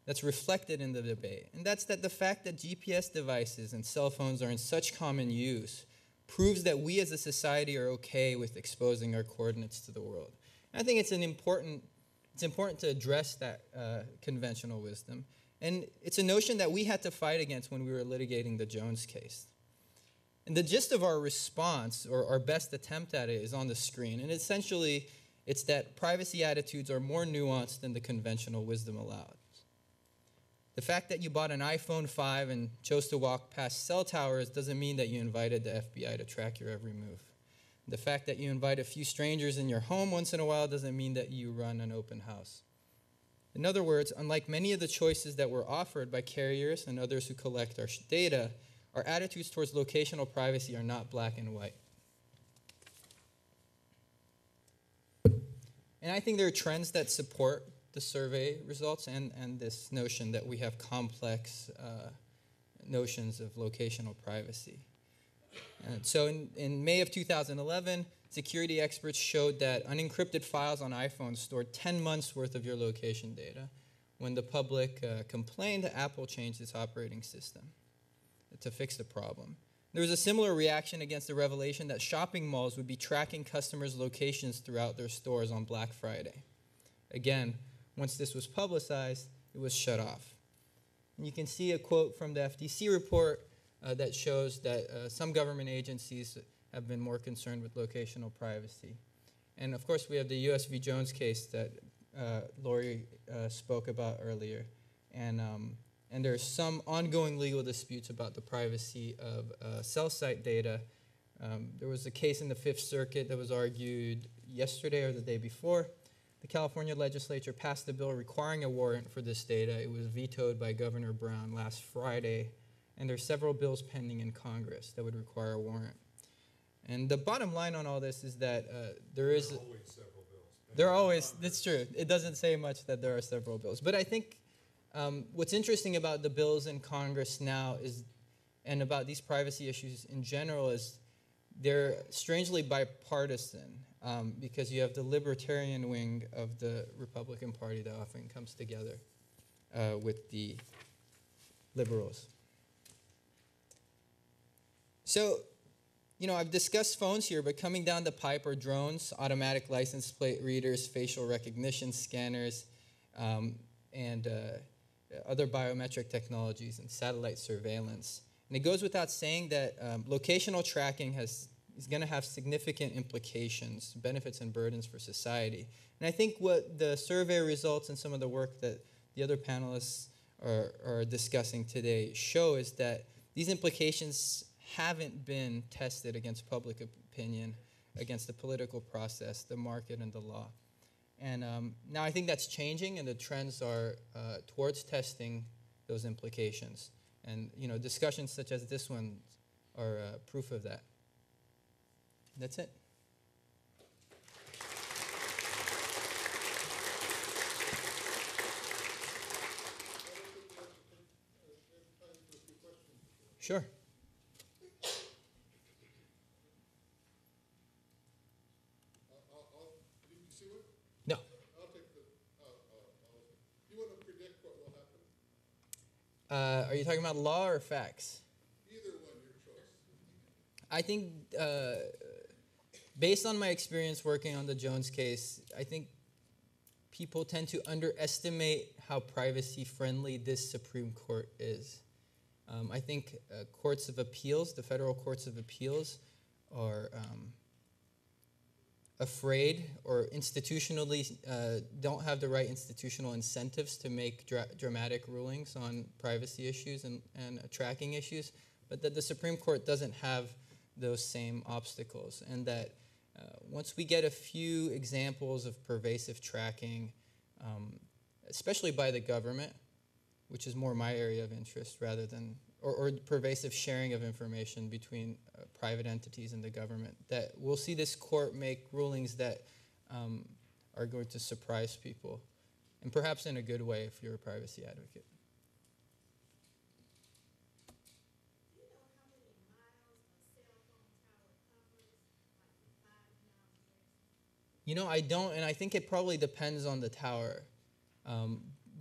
that's reflected in the debate, and that's that the fact that GPS devices and cell phones are in such common use proves that we as a society are okay with exposing our coordinates to the world. And I think it's important to address that conventional wisdom, and it's a notion that we had to fight against when we were litigating the Jones case. And the gist of our response, or our best attempt at it, is on the screen, and essentially it's that privacy attitudes are more nuanced than the conventional wisdom allows. The fact that you bought an iPhone 5 and chose to walk past cell towers doesn't mean that you invited the FBI to track your every move. The fact that you invite a few strangers in your home once in a while doesn't mean that you run an open house. In other words, unlike many of the choices that were offered by carriers and others who collect our data, our attitudes towards locational privacy are not black and white. And I think there are trends that support the survey results and this notion that we have complex notions of locational privacy. And so in May of 2011, security experts showed that unencrypted files on iPhones stored 10 months' worth of your location data. When the public complained, Apple changed its operating system to fix the problem. There was a similar reaction against the revelation that shopping malls would be tracking customers' locations throughout their stores on Black Friday. Again, once this was publicized, it was shut off. And you can see a quote from the FTC report that shows that some government agencies have been more concerned with locational privacy. And of course, we have the US v. Jones case that Lori spoke about earlier. And there's some ongoing legal disputes about the privacy of cell site data. There was a case in the Fifth Circuit that was argued yesterday or the day before. The California legislature passed a bill requiring a warrant for this data. It was vetoed by Governor Brown last Friday, and there's several bills pending in Congress that would require a warrant. And the bottom line on all this is that there are always several bills. There are always, that's true. It doesn't say much that there are several bills. But I think what's interesting about the bills in Congress now is, and about these privacy issues in general, is they're strangely bipartisan. Because you have the libertarian wing of the Republican Party that often comes together with the liberals. So, I've discussed phones here, but coming down the pipe are drones, automatic license plate readers, facial recognition scanners, and other biometric technologies and satellite surveillance. And it goes without saying that locational tracking is going to have significant implications, benefits and burdens for society. And I think what the survey results and some of the work that the other panelists are discussing today show is that these implications haven't been tested against public opinion, against the political process, the market, and the law. And now I think that's changing, and the trends are towards testing those implications. And discussions such as this one are proof of that. That's it. Sure. Did you see what? No. I'll take the. You want to predict what will happen? Are you talking about law or facts? Either one, your choice. I think, based on my experience working on the Jones case, I think people tend to underestimate how privacy-friendly this Supreme Court is. I think courts of appeals, the federal courts of appeals, are afraid or institutionally don't have the right institutional incentives to make dramatic rulings on privacy issues and tracking issues, but that the Supreme Court doesn't have those same obstacles, and that once we get a few examples of pervasive tracking, especially by the government, which is more my area of interest rather than, or pervasive sharing of information between private entities and the government, that we'll see this court make rulings that are going to surprise people, and perhaps in a good way if you're a privacy advocate. You know, I don't, and I think it probably depends on the tower.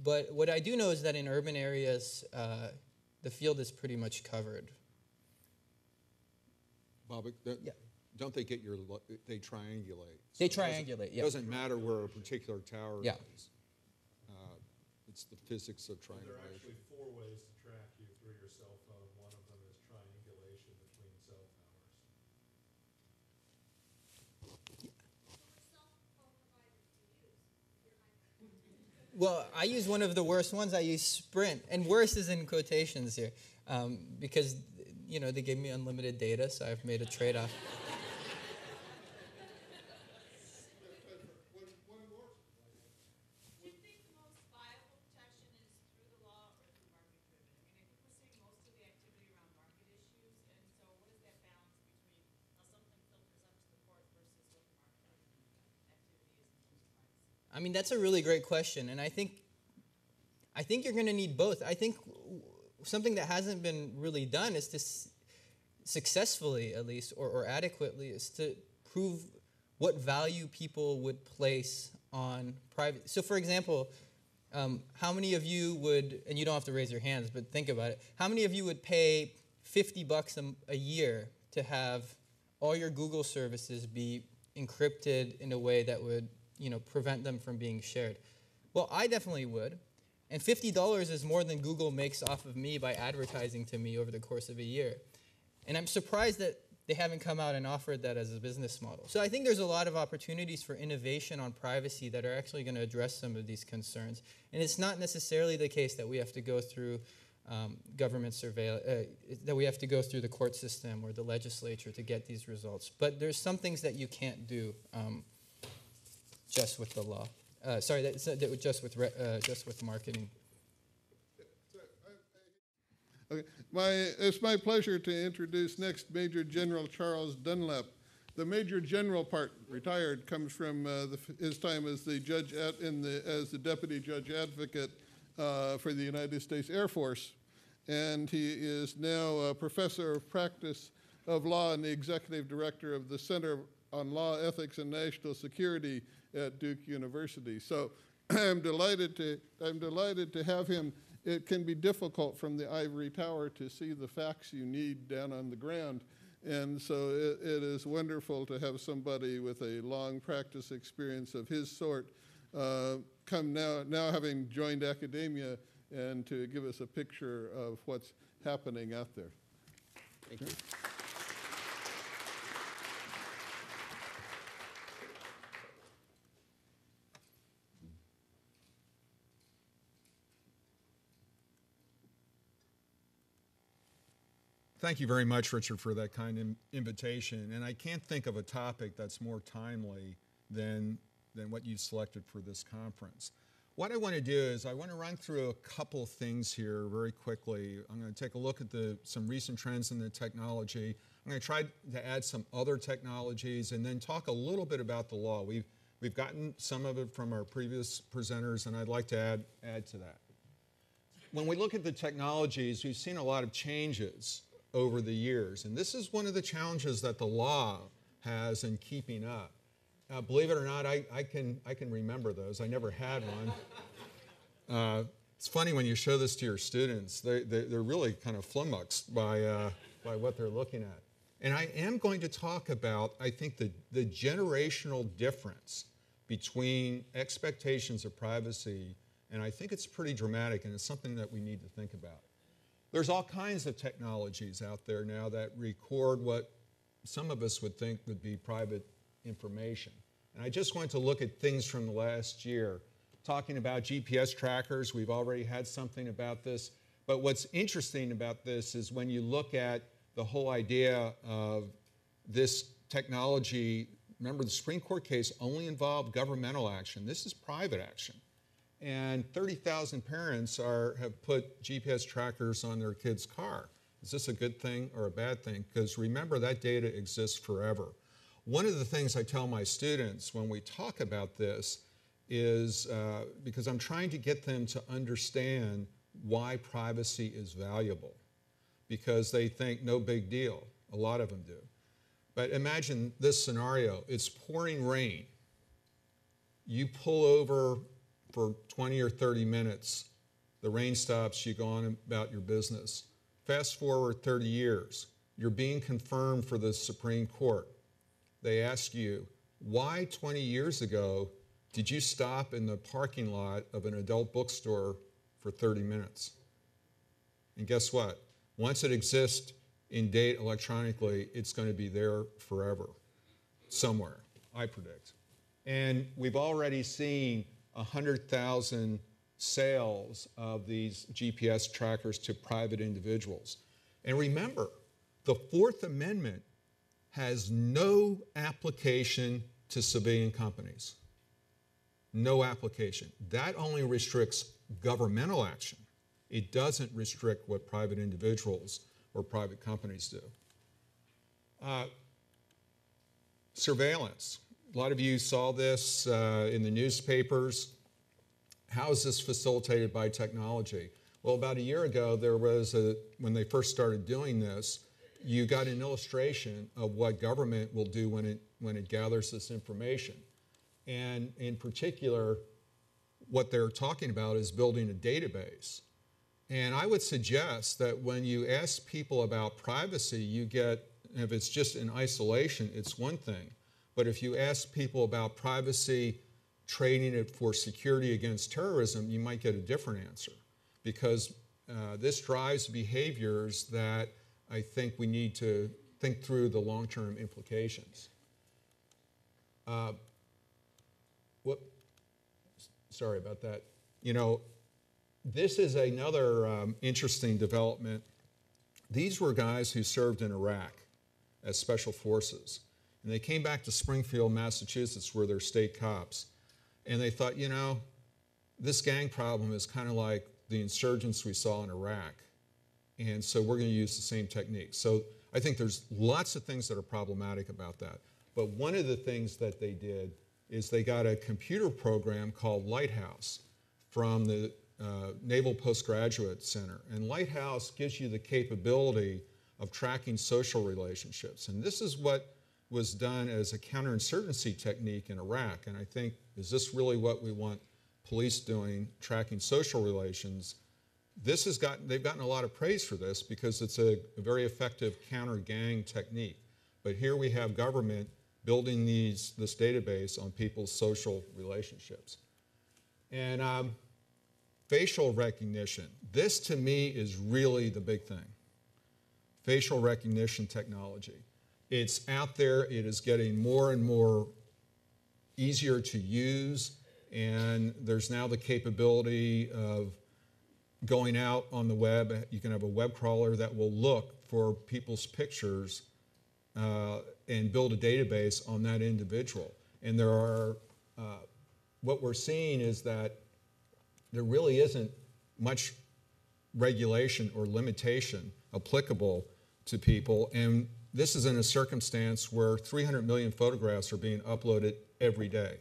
But what I do know is that in urban areas, the field is pretty much covered. Babak, Yeah. don't they get they triangulate? They So triangulate, yeah. It doesn't matter where a particular tower Yeah. is. It's the physics of There are triangulation. actually 4 ways to track you through your cell phone. One of them is triangulation between cell towers. Well, I use one of the worst ones. I use Sprint, and worst is in quotations here, because you know they gave me unlimited data, so I've made a trade-off. One more. Do you think the most viable protection is through the law or through market driven? I mean, we're seeing most of the activity around market issues, and so what is that balance between how something filters up to the court versus what the market activity is in terms of privacy? I mean, that's a really great question, and I think you're going to need both. I think something that hasn't been really done is to successfully, at least, or adequately, is to prove what value people would place on private. So, for example, how many of you would, and you don't have to raise your hands, but think about it, how many of you would pay $50 a year to have all your Google services be encrypted in a way that would, you know, prevent them from being shared? Well, I definitely would. And $50 is more than Google makes off of me by advertising to me over the course of a year. And I'm surprised that they haven't come out and offered that as a business model. So I think there's a lot of opportunities for innovation on privacy that are actually going to address some of these concerns. And it's not necessarily the case that we have to go through government surveillance, that we have to go through the court system or the legislature to get these results. But there's some things that you can't do just with the law. Just with marketing. Okay. It's my pleasure to introduce next Major General Charles Dunlap. The Major General part, retired, comes from his time as the judge as the Deputy Judge Advocate for the United States Air Force, and he is now a Professor of Practice of Law and the Executive Director of the Center on Law, Ethics, and National Security at Duke University. So I'm delighted to have him. It can be difficult from the ivory tower to see the facts you need down on the ground. And so it is wonderful to have somebody with a long practice experience of his sort come now having joined academia and to give us a picture of what's happening out there. Thank you. Thank you very much, Richard, for that kind invitation. And I can't think of a topic that's more timely than what you've selected for this conference. What I want to do is I want to run through a couple things here very quickly. I'm going to take a look at some recent trends in the technology. I'm going to try to add some other technologies and then talk a little bit about the law. We've gotten some of it from our previous presenters, and I'd like to add to that. When we look at the technologies, we've seen a lot of changes over the years. And this is one of the challenges that the law has in keeping up. Believe it or not, I can remember those. I never had one. It's funny when you show this to your students, they're really kind of flummoxed by what they're looking at. And I am going to talk about, I think, the generational difference between expectations of privacy, and I think it's pretty dramatic, and it's something that we need to think about. There's all kinds of technologies out there now that record what some of us would think would be private information. And I just want to look at things from the last year. Talking about GPS trackers, we've already had something about this. But what's interesting about this is when you look at the whole idea of this technology, remember the Supreme Court case only involved governmental action. This is private action. And 30,000 parents have put GPS trackers on their kid's car. Is this a good thing or a bad thing? Because remember, that data exists forever. One of the things I tell my students when we talk about this is, because I'm trying to get them to understand why privacy is valuable. Because they think no big deal. A lot of them do. But imagine this scenario. It's pouring rain. You pull over for 20 or 30 minutes. The rain stops, you go on about your business. Fast forward 30 years. You're being confirmed for the Supreme Court. They ask you, why 20 years ago did you stop in the parking lot of an adult bookstore for 30 minutes? And guess what? Once it exists in date electronically, it's going to be there forever, somewhere, I predict. And we've already seen 100,000 sales of these GPS trackers to private individuals. And remember, the Fourth Amendment has no application to civilian companies. No application. That only restricts governmental action. It doesn't restrict what private individuals or private companies do. Surveillance. A lot of you saw this in the newspapers. How is this facilitated by technology? Well, about a year ago, there was when they first started doing this, you got an illustration of what government will do when it gathers this information. And in particular, what they're talking about is building a database. And I would suggest that when you ask people about privacy, you get, if it's just in isolation, it's one thing. But if you ask people about privacy, trading it for security against terrorism, you might get a different answer. Because this drives behaviors that I think we need to think through the long-term implications. Sorry about that. You know, this is another interesting development. These were guys who served in Iraq as special forces. And they came back to Springfield, Massachusetts, where they're state cops. And they thought, you know, this gang problem is kind of like the insurgents we saw in Iraq. And so we're going to use the same techniques. So I think there's lots of things that are problematic about that. But one of the things that they did is they got a computer program called Lighthouse from the Naval Postgraduate Center. And Lighthouse gives you the capability of tracking social relationships. And this is what was done as a counterinsurgency technique in Iraq. And I think, is this really what we want police doing, tracking social relations? They've gotten a lot of praise for this because it's a very effective counter-gang technique. But here we have government building this database on people's social relationships. And facial recognition. This, to me, is really the big thing. Facial recognition technology. It's out there. It is getting more and more easier to use. And there's now the capability of going out on the web. You can have a web crawler that will look for people's pictures and build a database on that individual. And there are, what we're seeing is that there really isn't much regulation or limitation applicable to people. And this is in a circumstance where 300 million photographs are being uploaded every day.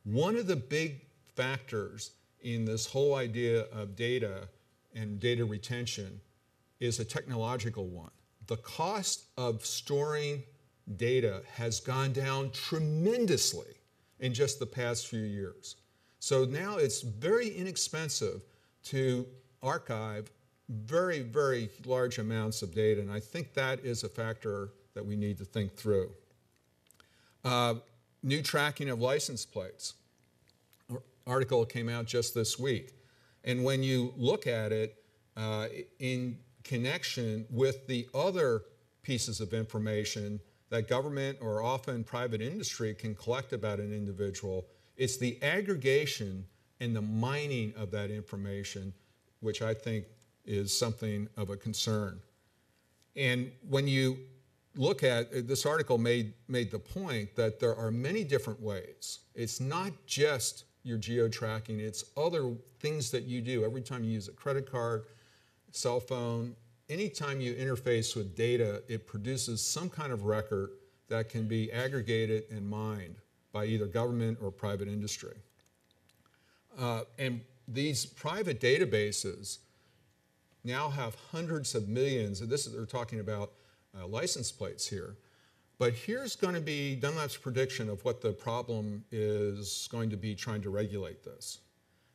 One of the big factors in this whole idea of data and data retention is a technological one. the cost of storing data has gone down tremendously in just the past few years. So now it's very inexpensive to archive very, very large amounts of data, and I think that is a factor that we need to think through. New tracking of license plates. Article came out just this week. And when you look at it in connection with the other pieces of information that government or often private industry can collect about an individual, it's the aggregation and the mining of that information, which I think is something of a concern. And when you look at, this article made the point that there are many different ways. It's not just your geo-tracking, it's other things that you do. Every time you use a credit card, cell phone, anytime you interface with data, it produces some kind of record that can be aggregated and mined by either government or private industry. And these private databases now have hundreds of millions, and they're talking about license plates here. But here's going to be Dunlap's prediction of what the problem is going to be trying to regulate this.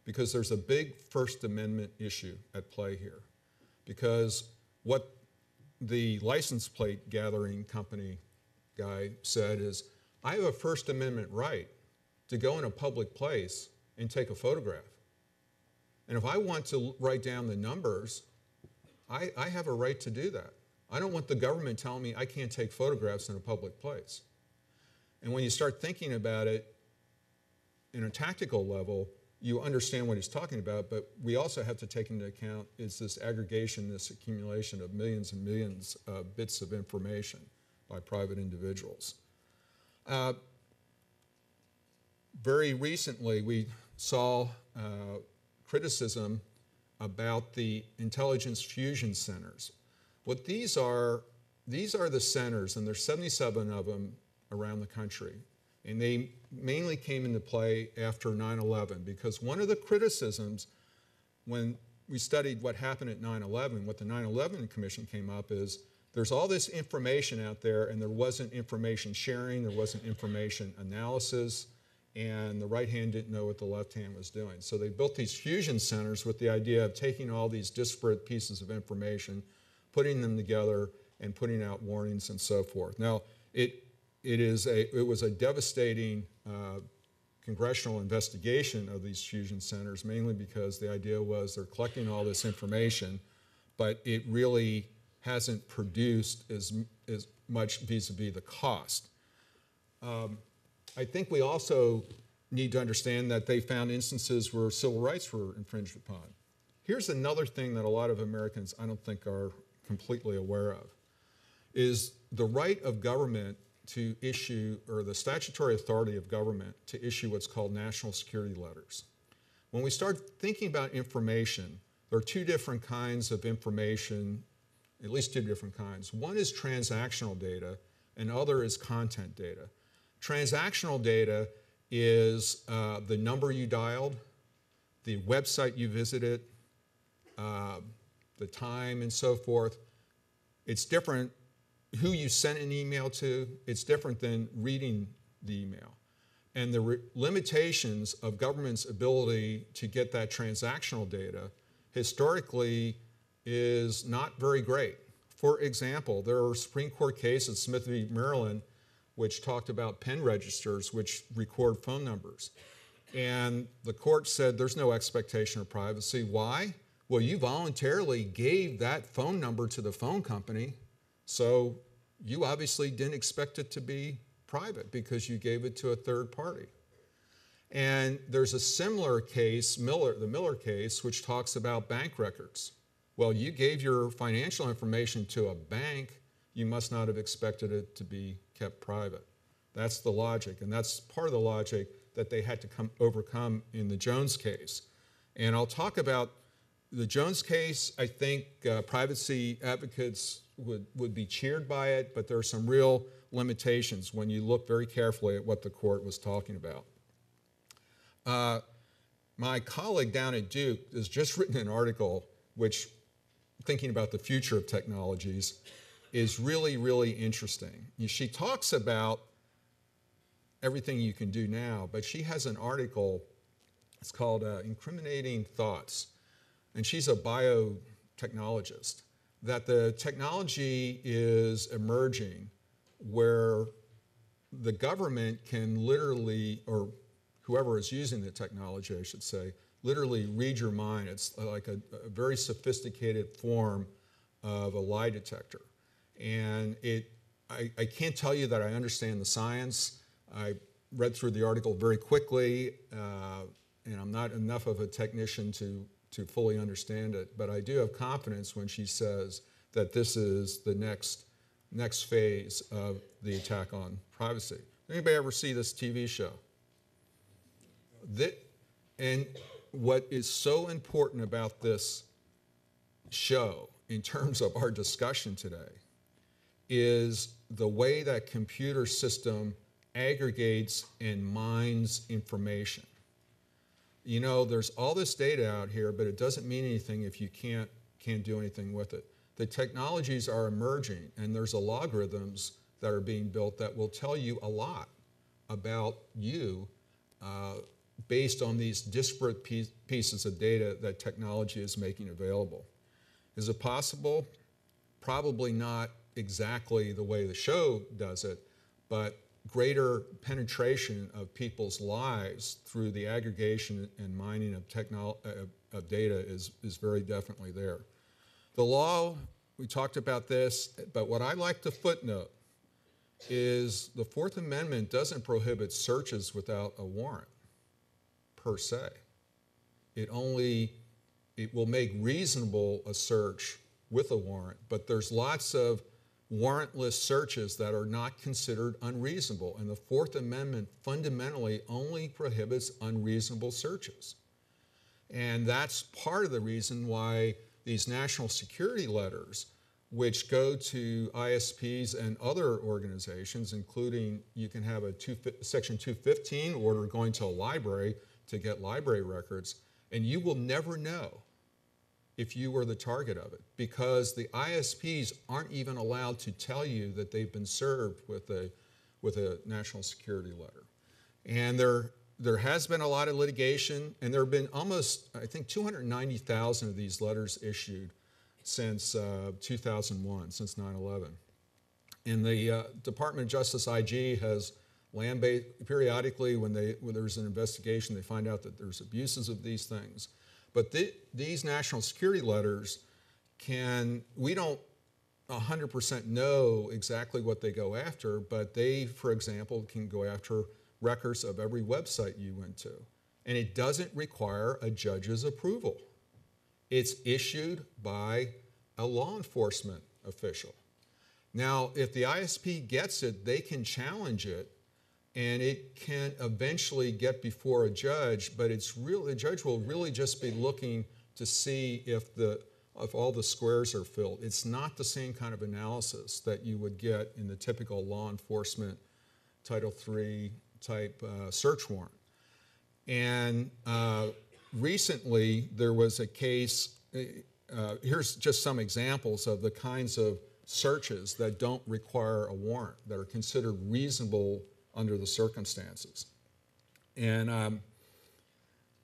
Because there's a big First Amendment issue at play here. Because what the license plate gathering company guy said is, I have a First Amendment right to go in a public place and take a photograph. And if I want to write down the numbers, I have a right to do that. I don't want the government telling me I can't take photographs in a public place. And when you start thinking about it in a tactical level, you understand what he's talking about, but we also have to take into account is this aggregation, this accumulation of millions and millions of bits of information by private individuals. Very recently, we saw criticism about the intelligence fusion centers. What these are the centers, and there's 77 of them around the country. And they mainly came into play after 9/11, because one of the criticisms when we studied what happened at 9/11, what the 9/11 Commission came up is, there's all this information out there and there wasn't information sharing, there wasn't information analysis, and the right hand didn't know what the left hand was doing. So they built these fusion centers with the idea of taking all these disparate pieces of information, putting them together, and putting out warnings and so forth. Now, it was a devastating congressional investigation of these fusion centers, mainly because the idea was they're collecting all this information, but it really hasn't produced as much vis-a-vis the cost. I think we also need to understand that they found instances where civil rights were infringed upon. Here's another thing that a lot of Americans I don't think are completely aware of, is the right of government to issue, or the statutory authority of government to issue what's called national security letters. When we start thinking about information, there are two different kinds of information, at least two different kinds. One is transactional data, and other is content data. Transactional data is the number you dialed, the website you visited, the time and so forth. It's different who you sent an email to. It's different than reading the email. And the limitations of government's ability to get that transactional data historically is not very great. For example, there are Supreme Court cases, Smith v. Maryland, which talked about pen registers which record phone numbers. And the court said there's no expectation of privacy. Why? Well, you voluntarily gave that phone number to the phone company, so you obviously didn't expect it to be private because you gave it to a third party. And there's a similar case, the Miller case, which talks about bank records. Well, you gave your financial information to a bank, you must not have expected it to be kept private. That's the logic, and that's part of the logic that they had to overcome in the Jones case. And I'll talk about the Jones case. I think privacy advocates would be cheered by it, but there are some real limitations when you look very carefully at what the court was talking about. My colleague down at Duke has just written an article which, thinking about the future of technologies, is really, really interesting. She talks about everything you can do now, but she has an article, it's called Incriminating Thoughts, and she's a biotechnologist, that the technology is emerging where the government can literally, or whoever is using the technology, I should say, literally read your mind. It's like a very sophisticated form of a lie detector. And I can't tell you that I understand the science. I read through the article very quickly, and I'm not enough of a technician to fully understand it, but I do have confidence when she says that this is the next phase of the attack on privacy. Anybody ever see this TV show? And what is so important about this show in terms of our discussion today is the way that computer system aggregates and mines information. You know, there's all this data out here, but it doesn't mean anything if you can't do anything with it. The technologies are emerging, and there's algorithms that are being built that will tell you a lot about you based on these disparate pieces of data that technology is making available. Is it possible? Probably not exactly the way the show does it, but greater penetration of people's lives through the aggregation and mining of data is very definitely there. The law, we talked about this, but what I like to footnote is the Fourth Amendment doesn't prohibit searches without a warrant, per se. It will make reasonable a search with a warrant, but there's lots of warrantless searches that are not considered unreasonable, and the Fourth Amendment fundamentally only prohibits unreasonable searches. And that's part of the reason why these national security letters, which go to ISPs and other organizations, including you can have a Section 215 order going to a library to get library records, and you will never know if you were the target of it, because the ISPs aren't even allowed to tell you that they've been served with a national security letter. And there has been a lot of litigation, and there have been almost, I think, 290,000 of these letters issued since 2001, since 9/11. And the Department of Justice IG has land-based, periodically when there's an investigation, they find out that there's abuses of these things. But these national security letters we don't 100% know exactly what they go after, but they, for example, can go after records of every website you went to. And it doesn't require a judge's approval. It's issued by a law enforcement official. Now, if the ISP gets it, they can challenge it, and it can eventually get before a judge, but the judge will really just be looking to see if all the squares are filled. It's not the same kind of analysis that you would get in the typical law enforcement Title III type search warrant. And recently there was a case, here's just some examples of the kinds of searches that don't require a warrant, that are considered reasonable under the circumstances. And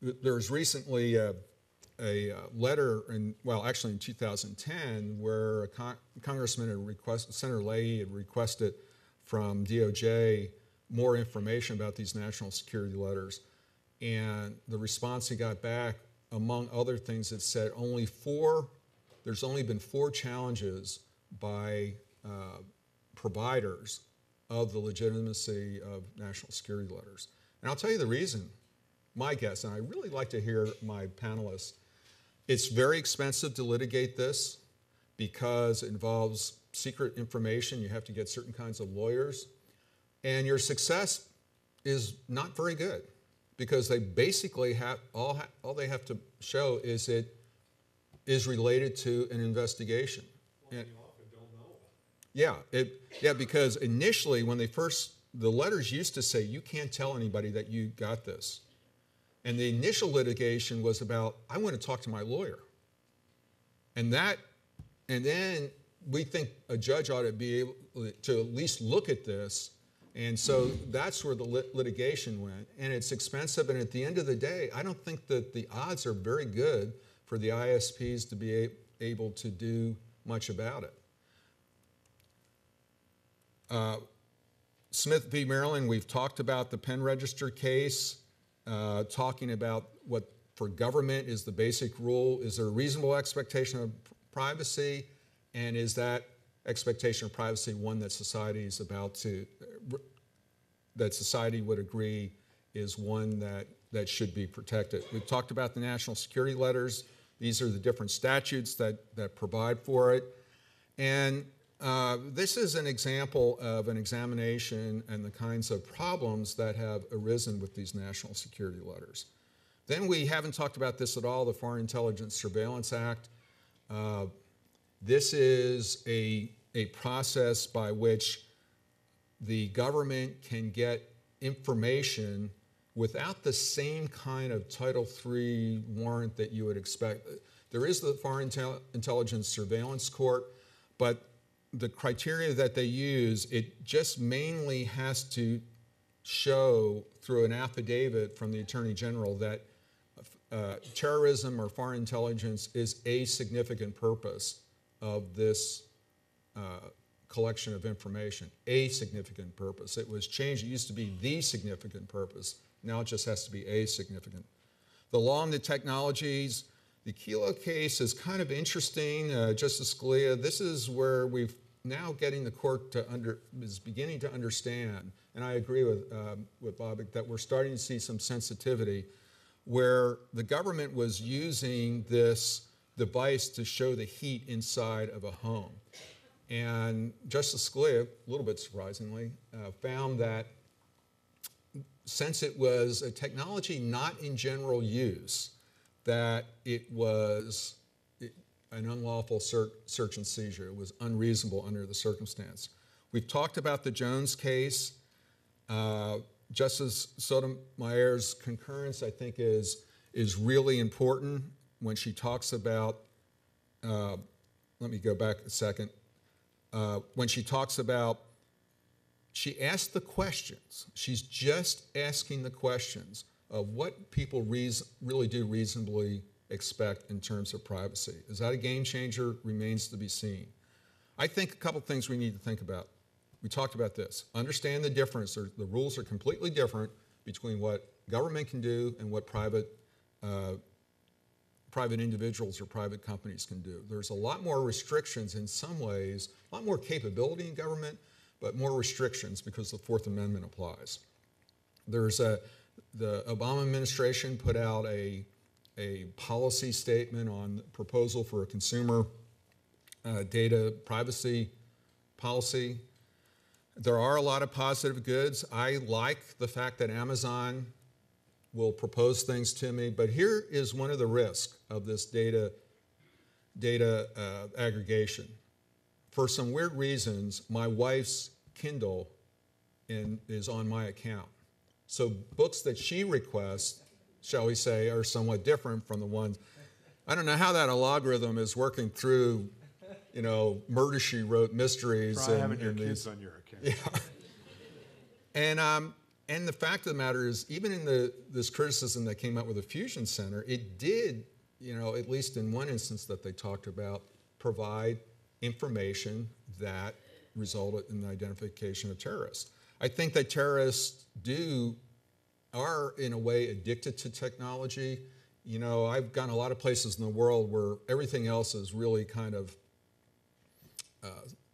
there was recently a letter, actually in 2010, where Congressman Senator Leahy had requested from DOJ more information about these national security letters. And the response he got back, among other things, it said there's only been 4 challenges by providers of the legitimacy of national security letters. And I'll tell you the reason, my guess, and I really like to hear my panelists. It's very expensive to litigate this because it involves secret information. You have to get certain kinds of lawyers. And your success is not very good because they basically all they have to show is it is related to an investigation. Well, you often don't know. Yeah, because initially when the letters used to say, you can't tell anybody that you got this. And the initial litigation was about, I want to talk to my lawyer. And then we think a judge ought to be able to at least look at this. And so that's where the litigation went. And it's expensive. And at the end of the day, I don't think that the odds are very good for the ISPs to be able to do much about it. Smith v. Maryland, we've talked about the pen register case, talking about what for government is the basic rule. Is there a reasonable expectation of privacy? And is that expectation of privacy one that society is about to, that society would agree is one that should be protected? We've talked about the national security letters. These are the different statutes that provide for it. And this is an example of an examination and the kinds of problems that have arisen with these national security letters. Then we haven't talked about this at all, the Foreign Intelligence Surveillance Act. This is a process by which the government can get information without the same kind of Title III warrant that you would expect. There is the Foreign Intelligence Surveillance Court, but the criteria that they use, it just mainly has to show through an affidavit from the Attorney General that terrorism or foreign intelligence is a significant purpose of this collection of information, a significant purpose. It was changed. It used to be the significant purpose. Now it just has to be a significant. The law and the technologies, the Kelo case is kind of interesting. Justice Scalia, this is where we've now getting the court is beginning to understand, and I agree with Babak, that we're starting to see some sensitivity where the government was using this device to show the heat inside of a home. And Justice Scalia, a little bit surprisingly, found that since it was a technology not in general use, that it was an unlawful search and seizure. It was unreasonable under the circumstance. We've talked about the Jones case. Justice Sotomayor's concurrence, I think, is really important when she talks about, let me go back a second. When she talks about, she asked the questions. She's just asking the questions of what people really do reasonably expect in terms of privacy. Is that a game changer? Remains to be seen. I think a couple things we need to think about. We talked about this. Understand the difference. The rules are completely different between what government can do and what private individuals or private companies can do. There's a lot more restrictions in some ways, a lot more capability in government, but more restrictions because the Fourth Amendment applies. The Obama administration put out a policy statement on the proposal for a consumer data privacy policy. There are a lot of positive goods. I like the fact that Amazon will propose things to me, but here is one of the risks of this data aggregation. For some weird reasons, my wife's Kindle is on my account. So books that she requests, shall we say, are somewhat different from the ones. I don't know how that algorithm is working through, Murder, She Wrote mysteries. Try having your kids on your account. Yeah. And the fact of the matter is, even in this criticism that came out with the Fusion Center, it did, at least in one instance that they talked about, provide information that resulted in the identification of terrorists. I think that terrorists are in a way addicted to technology. I've gone a lot of places in the world where everything else is really kind of,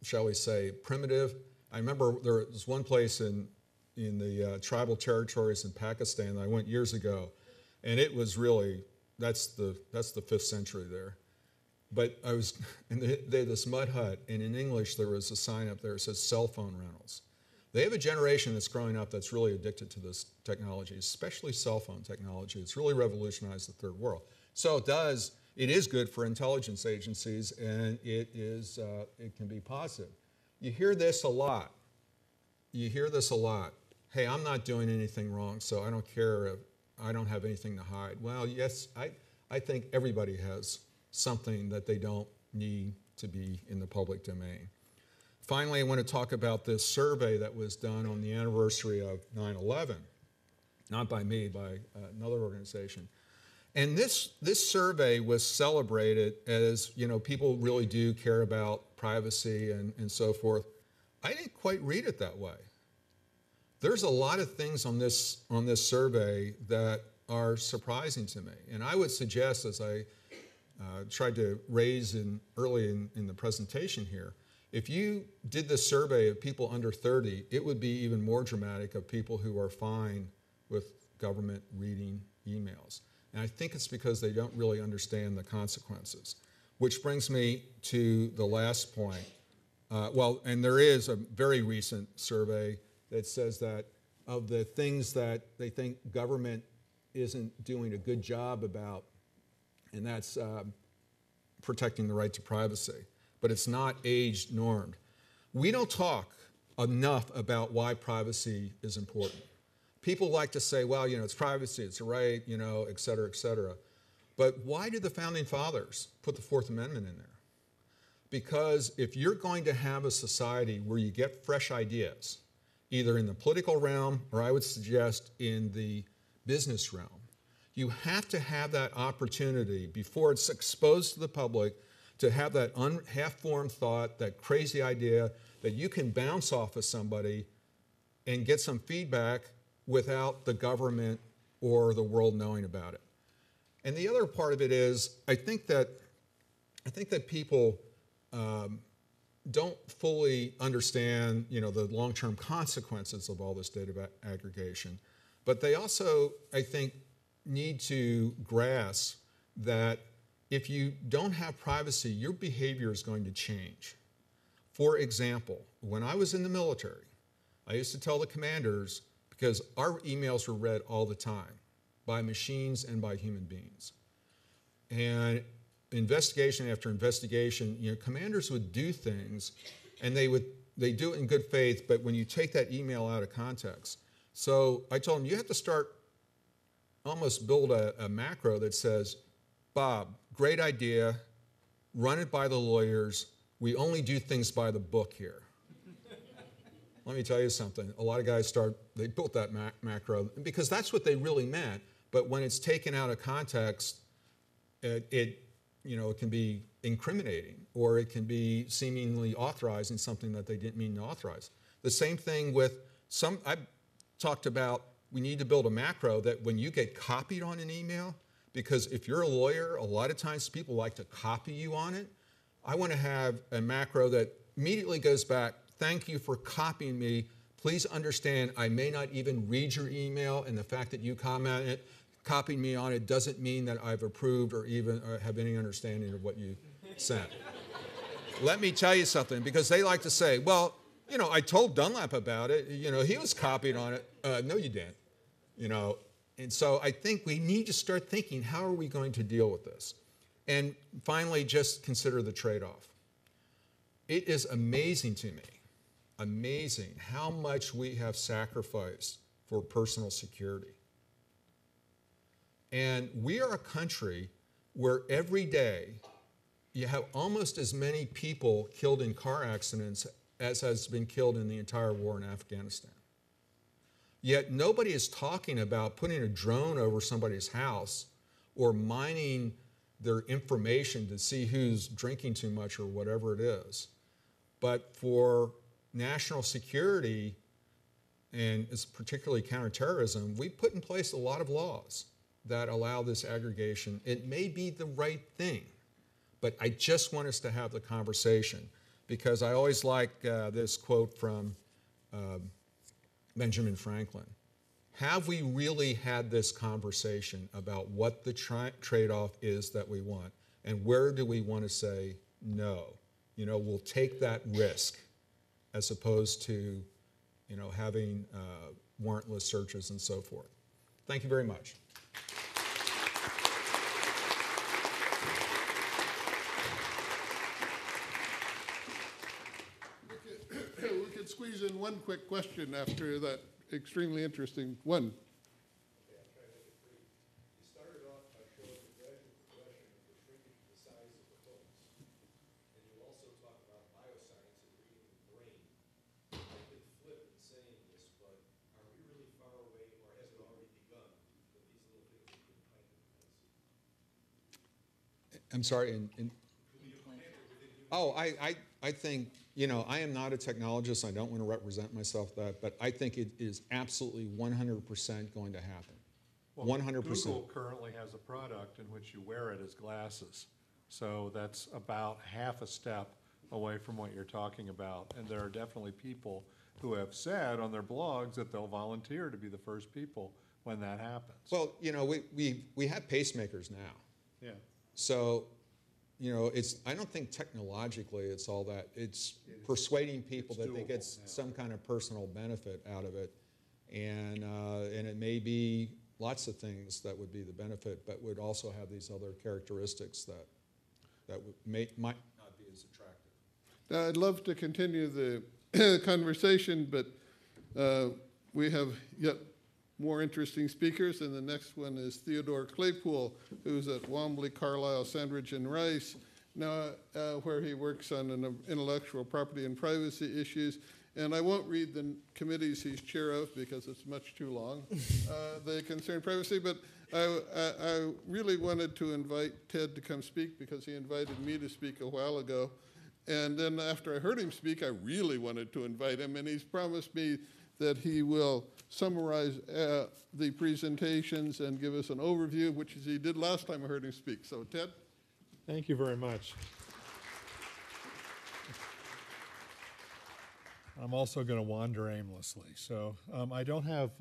shall we say, primitive. I remember there was one place in the tribal territories in Pakistan that I went years ago, and it was really, that's the 5th century there. But I was, and they had this mud hut, and in English there was a sign up there that says cell phone rentals. They have a generation that's growing up that's really addicted to this technology, especially cell phone technology. It's really revolutionized the third world. So it is good for intelligence agencies, and it can be positive. You hear this a lot. Hey, I'm not doing anything wrong, so I don't care if I don't have anything to hide. Well, yes, I think everybody has something that they don't need to be in the public domain. Finally, I want to talk about this survey that was done on the anniversary of 9/11, not by me, by another organization. And this survey was celebrated as, you know, people really do care about privacy and so forth. I didn't quite read it that way. There's a lot of things on this survey that are surprising to me. And I would suggest, as I tried to raise early in the presentation here, if you did this survey of people under 30, it would be even more dramatic of people who are fine with government reading emails. And I think it's because they don't really understand the consequences. Which brings me to the last point. And there is a very recent survey that says that of the things that they think government isn't doing a good job about, and that's protecting the right to privacy, but it's not age normed. We don't talk enough about why privacy is important. People like to say, well, you know, it's privacy, it's a right, you know, et cetera, et cetera. But why did the Founding Fathers put the Fourth Amendment in there? Because if you're going to have a society where you get fresh ideas, either in the political realm or I would suggest in the business realm, you have to have that opportunity before it's exposed to the public to have that half-formed thought, that crazy idea that you can bounce off of somebody and get some feedback without the government or the world knowing about it. And the other part of it is, I think that people don't fully understand, you know, the long-term consequences of all this data aggregation. But they also, I think, need to grasp that if you don't have privacy, your behavior is going to change. For example, when I was in the military, I used to tell the commanders, because our emails were read all the time by machines and by human beings. And investigation after investigation, you know, commanders would do things and they do it in good faith, but when you take that email out of context. So I told them, you have to almost build a macro that says, Bob, great idea, run it by the lawyers, we only do things by the book here. Let me tell you something. A lot of guys they built that macro because that's what they really meant. But when it's taken out of context, it can be incriminating, or it can be seemingly authorizing something that they didn't mean to authorize. The same thing with I've talked about, we need to build a macro that when you get copied on an email, because if you're a lawyer, a lot of times people like to copy you on it. I want to have a macro that immediately goes back, thank you for copying me. Please understand I may not even read your email, and the fact that you copied me on it doesn't mean that I've approved or even have any understanding of what you sent. Let me tell you something, because they like to say, well, you know, I told Dunlap about it. You know, he was copied on it. No, you didn't. You know, and so I think we need to start thinking, how are we going to deal with this? And finally, just consider the trade-off. It is amazing to me, amazing how much we have sacrificed for personal security. And we are a country where every day you have almost as many people killed in car accidents as has been killed in the entire war in Afghanistan. Yet nobody is talking about putting a drone over somebody's house or mining their information to see who's drinking too much or whatever it is. But for national security, and it's particularly counterterrorism, we put in place a lot of laws that allow this aggregation. It may be the right thing, but I just want us to have the conversation, because I always like this quote from Benjamin Franklin. Have we really had this conversation about what the trade-off is that we want, and where do we want to say no? You know, we'll take that risk as opposed to, you know, having warrantless searches and so forth. Thank you very much. We could squeeze in one quick question after that extremely interesting one. Okay, I'll try to make it brief. You started off by showing the gradual progression of the shrinkage of the size of the books. And you I'm sorry. Oh, I think, you know, I am not a technologist. I don't want to represent myself that, but I think it is absolutely 100% going to happen. Well, 100%. Google currently has a product in which you wear it as glasses. So that's about half a step away from what you're talking about. And there are definitely people who have said on their blogs that they'll volunteer to be the first people when that happens. Well, you know, we have pacemakers now. Yeah. So, you know, I don't think technologically it's all that. It's persuading people that they get some kind of personal benefit out of it. And it may be lots of things that would be the benefit, but would also have these other characteristics that might not be as attractive. Now, I'd love to continue the conversation, but we have yet more interesting speakers, and the next one is Theodore Claypoole, who's at Wambley, Carlisle, Sandridge, and Rice, now where he works on intellectual property and privacy issues. And I won't read the committees he's chair of because it's much too long. They concern privacy, but I really wanted to invite Ted to come speak because he invited me to speak a while ago. And then after I heard him speak, I really wanted to invite him, and he's promised me that he will summarize the presentations and give us an overview, which he did last time I heard him speak. So, Ted? Thank you very much. I'm also going to wander aimlessly. So I don't have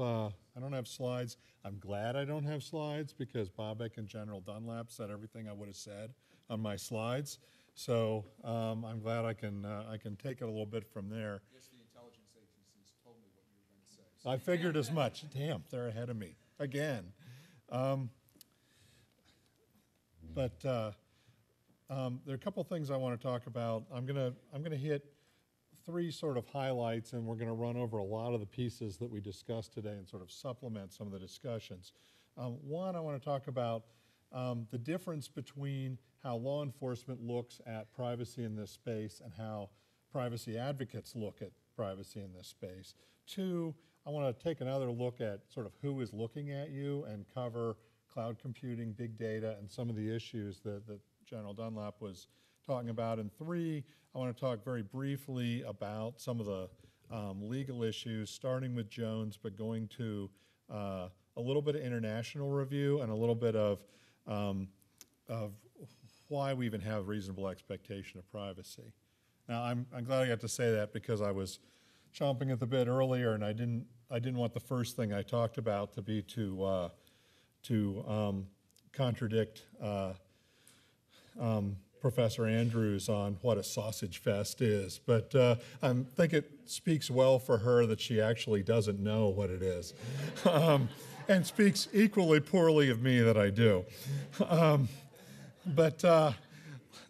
slides. I'm glad I don't have slides because Babak and General Dunlap said everything I would have said on my slides. So I'm glad I can take it a little bit from there. Yes, the intelligence agencies told me what you were going to say. I figured as much. Damn, they're ahead of me again. But there are a couple things I want to talk about. I'm gonna hit three sort of highlights, and we're going to run over a lot of the pieces that we discussed today and sort of supplement some of the discussions. One, I want to talk about the difference between how law enforcement looks at privacy in this space and how privacy advocates look at privacy in this space. Two, I want to take another look at sort of who is looking at you and cover cloud computing, big data, and some of the issues that General Dunlap was talking about. And three, I want to talk very briefly about some of the legal issues, starting with Jones, but going to a little bit of international review and a little bit of why we even have reasonable expectation of privacy. Now, I'm glad I got to say that because I was chomping at the bit earlier, and I didn't want the first thing I talked about to be to contradict Professor Andrews on what a sausage fest is, but I think it speaks well for her that she actually doesn't know what it is, and speaks equally poorly of me that I do. But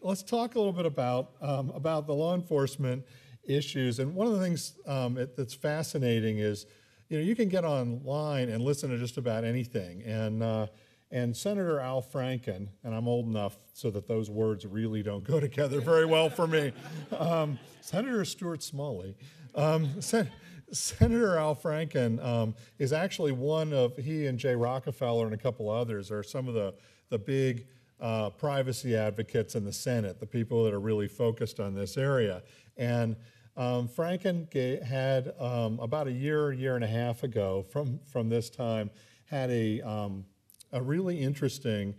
let's talk a little bit about the law enforcement issues. And one of the things that's fascinating is, you know, you can get online and listen to just about anything. And Senator Al Franken, and I'm old enough so that those words really don't go together very well for me. Senator Stuart Smalley. Senator Al Franken is actually one of, he and Jay Rockefeller and a couple others are some of the big privacy advocates in the Senate, the people that are really focused on this area. And Franken had about a year and a half ago from this time, had a really interesting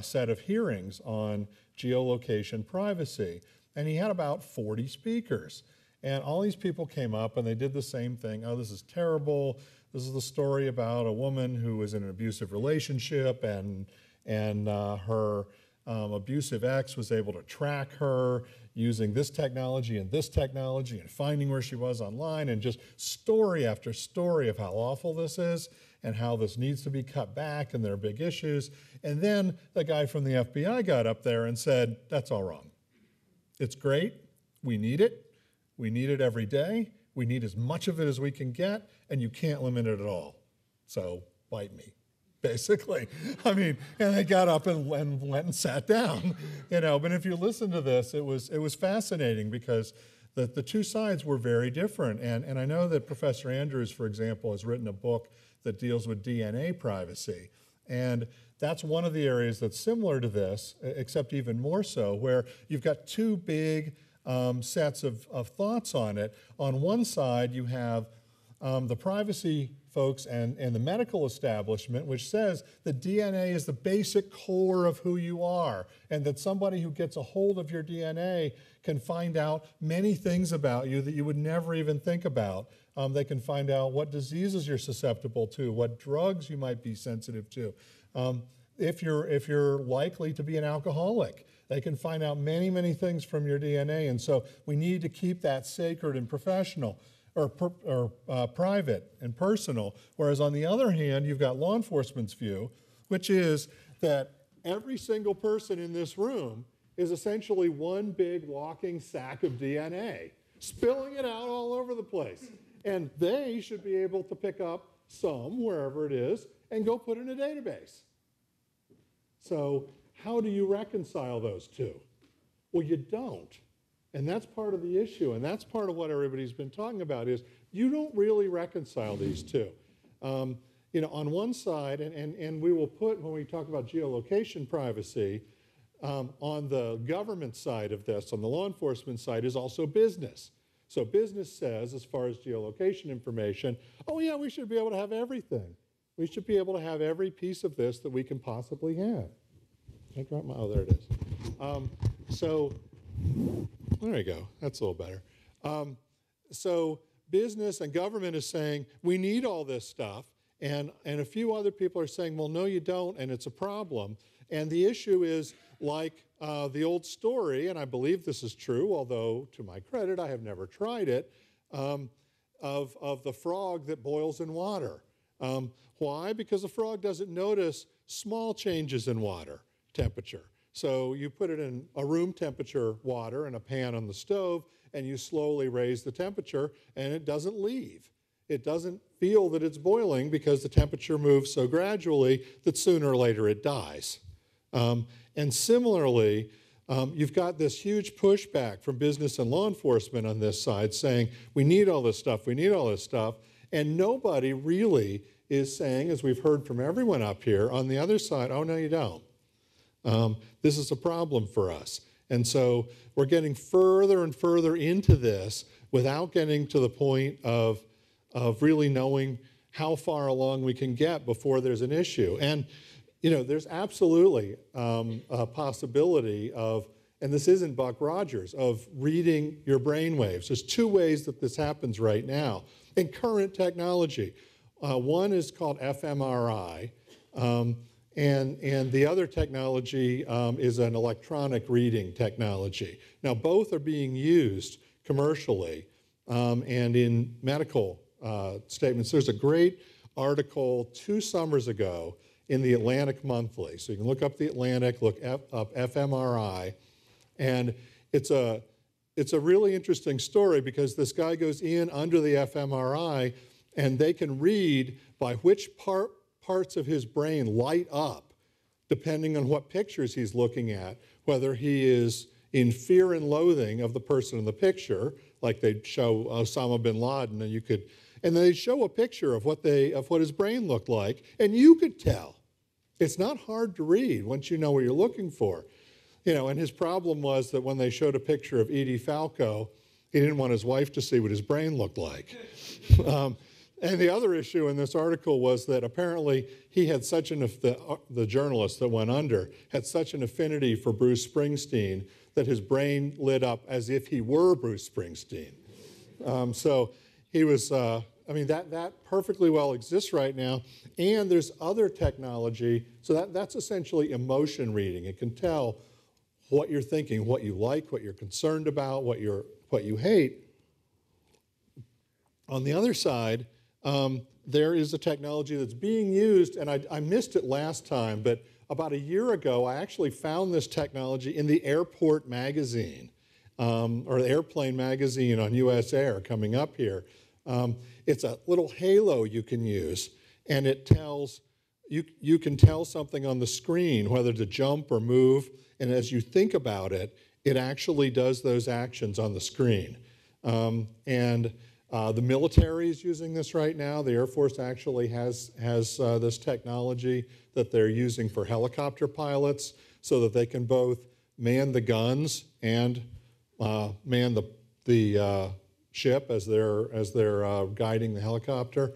set of hearings on geolocation privacy. And he had about 40 speakers. And all these people came up and they did the same thing. Oh, this is terrible. This is the story about a woman who was in an abusive relationship and her abusive ex was able to track her using this technology and finding where she was online, and just story after story of how awful this is and how this needs to be cut back and there are big issues. And then the guy from the FBI got up there and said, that's all wrong. It's great. We need it. We need it every day. We need as much of it as we can get, and you can't limit it at all. So bite me, basically. I mean, and they got up and went and sat down, you know. But if you listen to this, it was fascinating because the two sides were very different. And I know that Professor Andrews, for example, has written a book that deals with DNA privacy. And that's one of the areas that's similar to this, except even more so, where you've got two big sets of thoughts on it. On one side, you have the privacy folks and the medical establishment, which says that DNA is the basic core of who you are, and that somebody who gets a hold of your DNA can find out many things about you that you would never even think about. They can find out what diseases you're susceptible to, what drugs you might be sensitive to. If you're likely to be an alcoholic, they can find out many, many things from your DNA. And so we need to keep that sacred and professional, or private and personal. Whereas on the other hand, you've got law enforcement's view, which is that every single person in this room is essentially one big walking sack of DNA, spilling it out all over the place. And they should be able to pick up some, wherever it is, and go put it in a database. So how do you reconcile those two? Well, you don't. And that's part of the issue, and that's part of what everybody's been talking about, is you don't really reconcile these two. You know, on one side, and we will put, when we talk about geolocation privacy, on the government side of this, on the law enforcement side, is also business. So business says, as far as geolocation information, oh yeah, we should be able to have everything. We should be able to have every piece of this that we can possibly have. I dropped my, oh, there it is. There you go, that's a little better. So business and government is saying, we need all this stuff, and a few other people are saying, well, no, you don't, and it's a problem. And the issue is, like the old story, and I believe this is true, although to my credit, I have never tried it, of the frog that boils in water. Why? Because the frog doesn't notice small changes in water temperature. So you put it in a room temperature water in a pan on the stove, and you slowly raise the temperature, and it doesn't leave. It doesn't feel that it's boiling because the temperature moves so gradually that sooner or later it dies. And similarly, you've got this huge pushback from business and law enforcement on this side saying, we need all this stuff, we need all this stuff, and nobody really is saying, as we've heard from everyone up here, on the other side, oh, no, you don't. This is a problem for us. And so we're getting further and further into this without getting to the point of really knowing how far along we can get before there's an issue. And you know, there's absolutely a possibility of, and this isn't Buck Rogers, of reading your brain waves. There's two ways that this happens right now in current technology. One is called fMRI, and the other technology is an electronic reading technology. Now, both are being used commercially and in medical statements. There's a great article 2 summers ago in the Atlantic Monthly. So you can look up the Atlantic, look up fMRI, and it's a really interesting story because this guy goes in under the fMRI and they can read by which parts of his brain light up depending on what pictures he's looking at, whether he is in fear and loathing of the person in the picture, like they'd show Osama bin Laden, and they'd show a picture of what his brain looked like, and you could tell. It's not hard to read once you know what you're looking for. You know, and his problem was that when they showed a picture of Edie Falco, he didn't want his wife to see what his brain looked like. And the other issue in this article was that apparently he had such the journalist that went under had such an affinity for Bruce Springsteen that his brain lit up as if he were Bruce Springsteen. So he was, I mean, that perfectly well exists right now. And there's other technology. So that's essentially emotion reading. It can tell what you're thinking, what you like, what you're concerned about, what you hate. On the other side, there is a technology that's being used, and I missed it last time, but about a year ago, I actually found this technology in the Airport magazine, or the Airplane magazine on US Air coming up here. It's a little halo you can use, and it tells, you can tell something on the screen, whether to jump or move, and as you think about it, it actually does those actions on the screen. The military is using this right now. The Air Force actually has this technology that they're using for helicopter pilots so that they can both man the guns and man the ship as they're guiding the helicopter.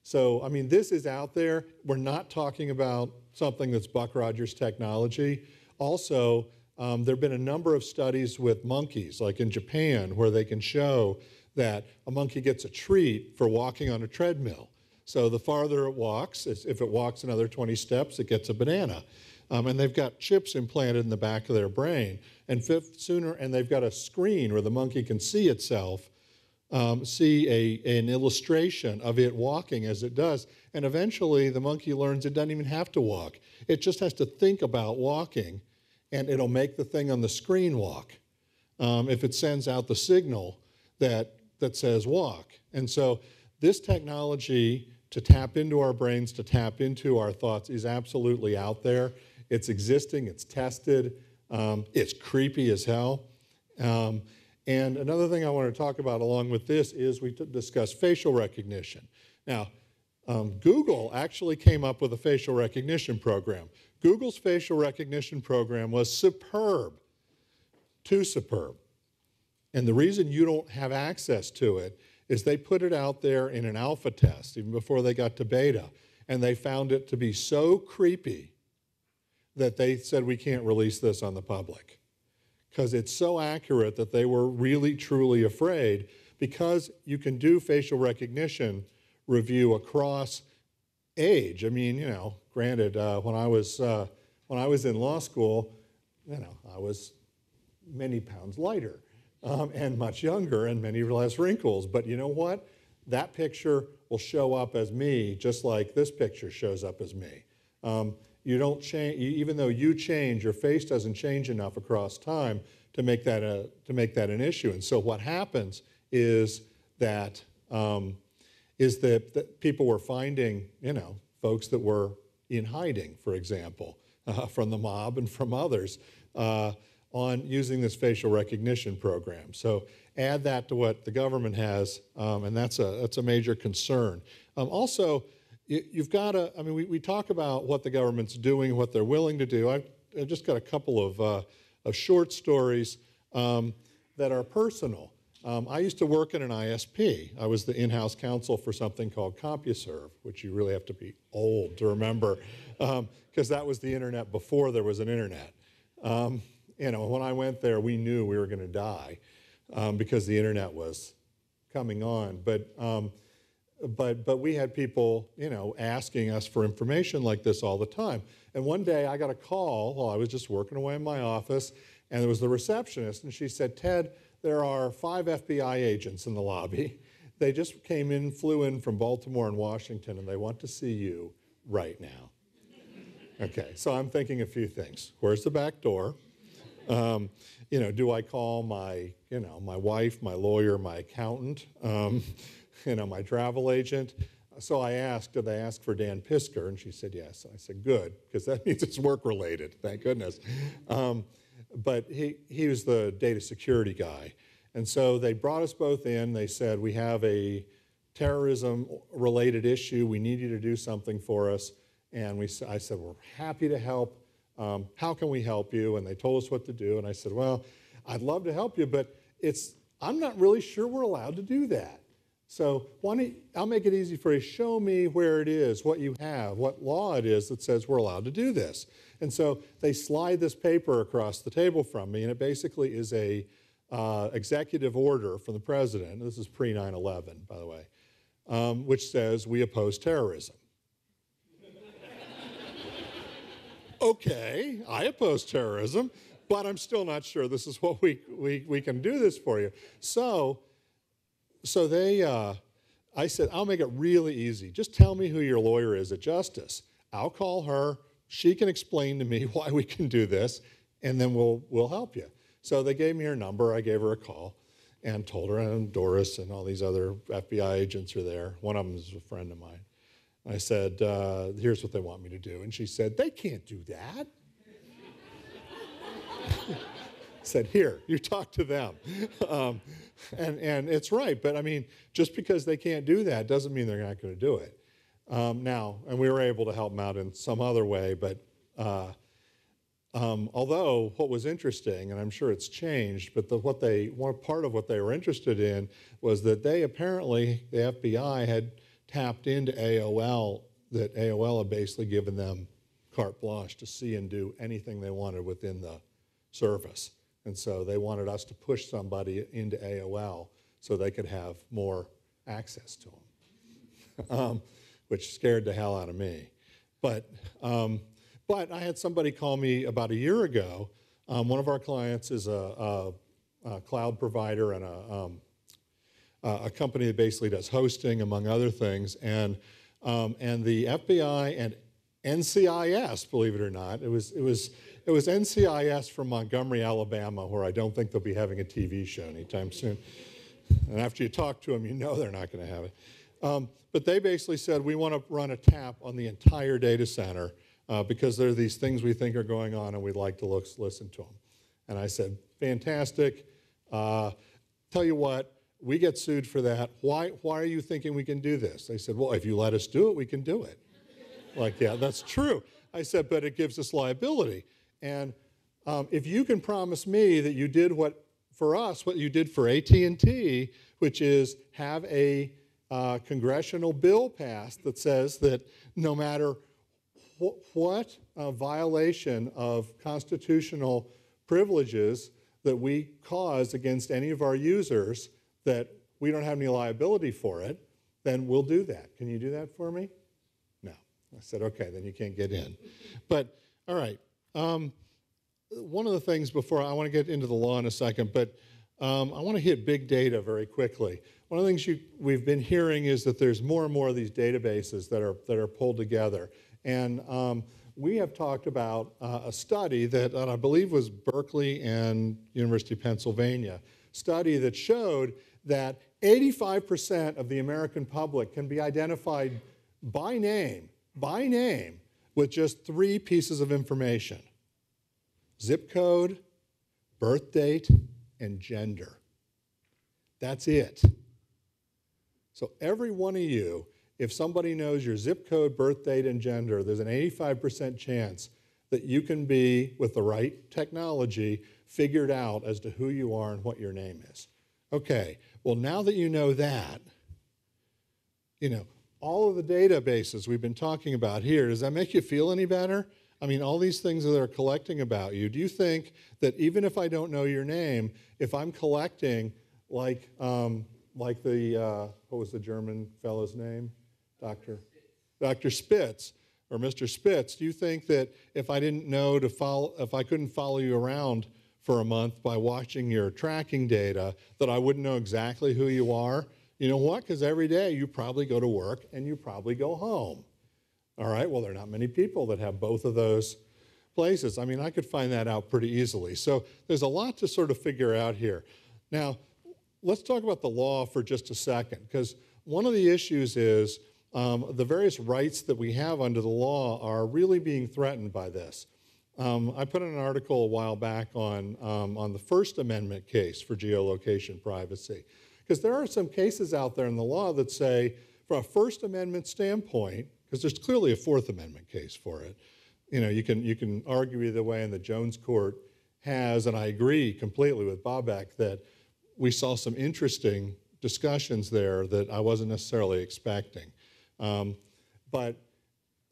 So, I mean, this is out there. We're not talking about something that's Buck Rogers technology. Also, there have been a number of studies with monkeys, like in Japan, where they can show that a monkey gets a treat for walking on a treadmill. So the farther it walks, if it walks another 20 steps, it gets a banana. And they've got chips implanted in the back of their brain. And they've got a screen where the monkey can see itself, see an illustration of it walking as it does. And eventually the monkey learns it doesn't even have to walk. It just has to think about walking, and it'll make the thing on the screen walk if it sends out the signal that says walk. And so this technology to tap into our brains, to tap into our thoughts is absolutely out there. It's existing, it's tested, it's creepy as hell. And another thing I want to talk about along with this is we discussed facial recognition. Now, Google actually came up with a facial recognition program. Google's facial recognition program was superb, too superb. And the reason you don't have access to it is they put it out there in an alpha test, even before they got to beta, and they found it to be so creepy that they said we can't release this on the public. Because it's so accurate that they were really, truly afraid, because you can do facial recognition review across age. I mean, you know, granted, when I was in law school, you know, I was many pounds lighter and much younger and many less wrinkles. But you know what? That picture will show up as me just like this picture shows up as me. You don't change, even though you change, your face doesn't change enough across time to make that an issue. And so what happens is that people were finding, you know, folks that were in hiding, for example, from the mob and from others, on using this facial recognition program. So add that to what the government has, and that's a major concern. Also, you've got to, I mean, we talk about what the government's doing, what they're willing to do. I've just got a couple of short stories that are personal. I used to work in an ISP. I was the in-house counsel for something called CompuServe, which you really have to be old to remember, because that was the internet before there was an internet. You know, when I went there, we knew we were going to die because the internet was coming on. But we had people, you know, asking us for information like this all the time. And one day I got a call while I was just working away in my office, and it was the receptionist, and she said, "Ted, there are 5 FBI agents in the lobby. They just flew in from Baltimore and Washington, and they want to see you right now." Okay, so I'm thinking a few things. Where's the back door? You know, do I call my wife, my lawyer, my accountant, you know, my travel agent? So I asked, did they ask for Dan Pisker? And she said yes. I said, good, because that means it's work-related, thank goodness. But he was the data security guy. And so they brought us both in. They said, we have a terrorism-related issue. We need you to do something for us. And I said, we're happy to help. How can we help you? And they told us what to do. And I said, well, I'd love to help you, but I'm not really sure we're allowed to do that. So I'll make it easy for you. Show me where it is, what you have, what law it is that says we're allowed to do this. And so they slide this paper across the table from me, and it basically is a executive order from the president. This is pre-9/11, by the way, which says we oppose terrorism. Okay, I oppose terrorism, but I'm still not sure this is what we can do this for you. So I said, I'll make it really easy. Just tell me who your lawyer is at Justice. I'll call her. She can explain to me why we can do this, and then we'll help you. So they gave me her number. I gave her a call and told her, and Doris and all these other FBI agents are there. One of them is a friend of mine. I said, here's what they want me to do. And she said, they can't do that. I said, here, you talk to them. And it's right. But, I mean, just because they can't do that doesn't mean they're not going to do it. Now, and we were able to help them out in some other way, but although what was interesting, and I'm sure it's changed, but one part of what they were interested in was that they apparently, the FBI had tapped into AOL, that AOL had basically given them carte blanche to see and do anything they wanted within the service. And so they wanted us to push somebody into AOL so they could have more access to them, which scared the hell out of me. But I had somebody call me about a year ago. One of our clients is a cloud provider and a company that basically does hosting, among other things. And the FBI and NCIS, believe it or not, it was NCIS from Montgomery, Alabama, where I don't think they'll be having a TV show anytime soon. And after you talk to them, you know they're not going to have it. But they basically said, we want to run a tap on the entire data center because there are these things we think are going on and we'd like to listen to them. And I said, fantastic. Tell you what, we get sued for that. Why are you thinking we can do this? They said, well, if you let us do it, we can do it. Like, yeah, that's true. I said, but it gives us liability. And if you can promise me that you did what you did for AT&T, which is have a congressional bill passed that says that no matter what violation of constitutional privileges that we cause against any of our users, that we don't have any liability for it, then we'll do that. Can you do that for me? No. I said, okay, then you can't get in. But, all right. One of the things before, I want to get into the law in a second, but I want to hit big data very quickly. One of the things we've been hearing is that there's more and more of these databases that are pulled together. And we have talked about a study that I believe was Berkeley and University of Pennsylvania, study that showed that 85% of the American public can be identified by name, with just 3 pieces of information: zip code, birth date, and gender. That's it. So every one of you, if somebody knows your zip code, birth date, and gender, there's an 85% chance that you can be, with the right technology, figured out as to who you are and what your name is. Okay, well, now that you know that, all of the databases we've been talking about here, does that make you feel any better? I mean, all these things that they're collecting about you, do you think that even if I don't know your name, if I'm collecting like the, what was the German fellow's name? Dr. Spitz, or Mr. Spitz, do you think that if I didn't know if I couldn't follow you around for a month by watching your tracking data, that I wouldn't know exactly who you are? You know what? Because every day you probably go to work and you probably go home. All right, well, there are not many people that have both of those places. I mean, I could find that out pretty easily. So there's a lot to sort of figure out here. Now, let's talk about the law for just a second, because one of the issues is the various rights that we have under the law are really being threatened by this. I put in an article a while back on the First Amendment case for geolocation privacy, because there are some cases out there in the law that say, from a First Amendment standpoint, because there's clearly a Fourth Amendment case for it. You can argue either way, and the Jones Court has, and I agree completely with Babak that we saw some interesting discussions there that I wasn't necessarily expecting. But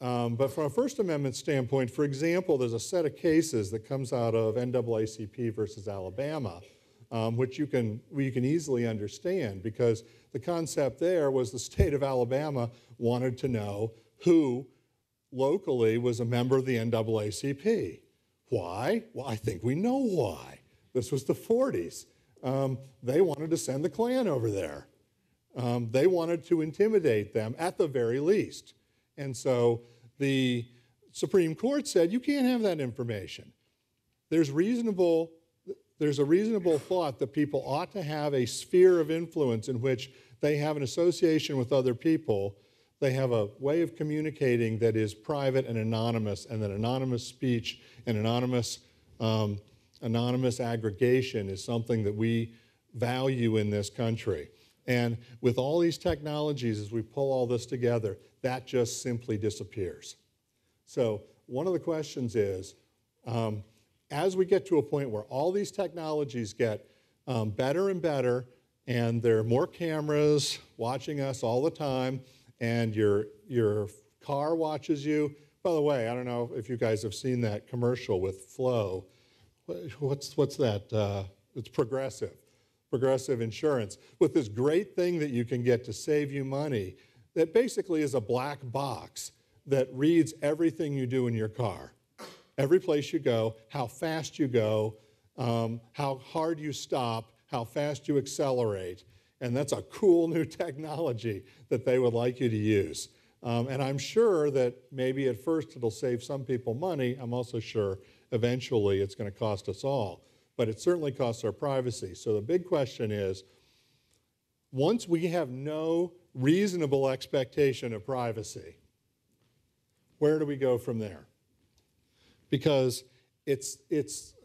from a First Amendment standpoint, for example, there's a set of cases that comes out of NAACP versus Alabama, which you can easily understand, because the concept there was the state of Alabama wanted to know who locally was a member of the NAACP. Why? Well, I think we know why. This was the 40s. They wanted to send the Klan over there. They wanted to intimidate them at the very least. And so the Supreme Court said, you can't have that information. There's a reasonable thought that people ought to have a sphere of influence in which they have an association with other people. They have a way of communicating that is private and anonymous, and that anonymous speech and anonymous aggregation is something that we value in this country. And with all these technologies, as we pull all this together, that just simply disappears. So one of the questions is, as we get to a point where all these technologies get better and better, and there are more cameras watching us all the time, and your car watches you. By the way, I don't know if you guys have seen that commercial with Flo. What's that? It's Progressive Insurance, with this great thing that you can get to save you money that basically is a black box that reads everything you do in your car. Every place you go, how fast you go, how hard you stop, how fast you accelerate. And that's a cool new technology that they would like you to use. And I'm sure that maybe at first it'll save some people money. I'm also sure eventually it's going to cost us all. But it certainly costs our privacy. So the big question is, once we have no reasonable expectation of privacy, where do we go from there? Because it's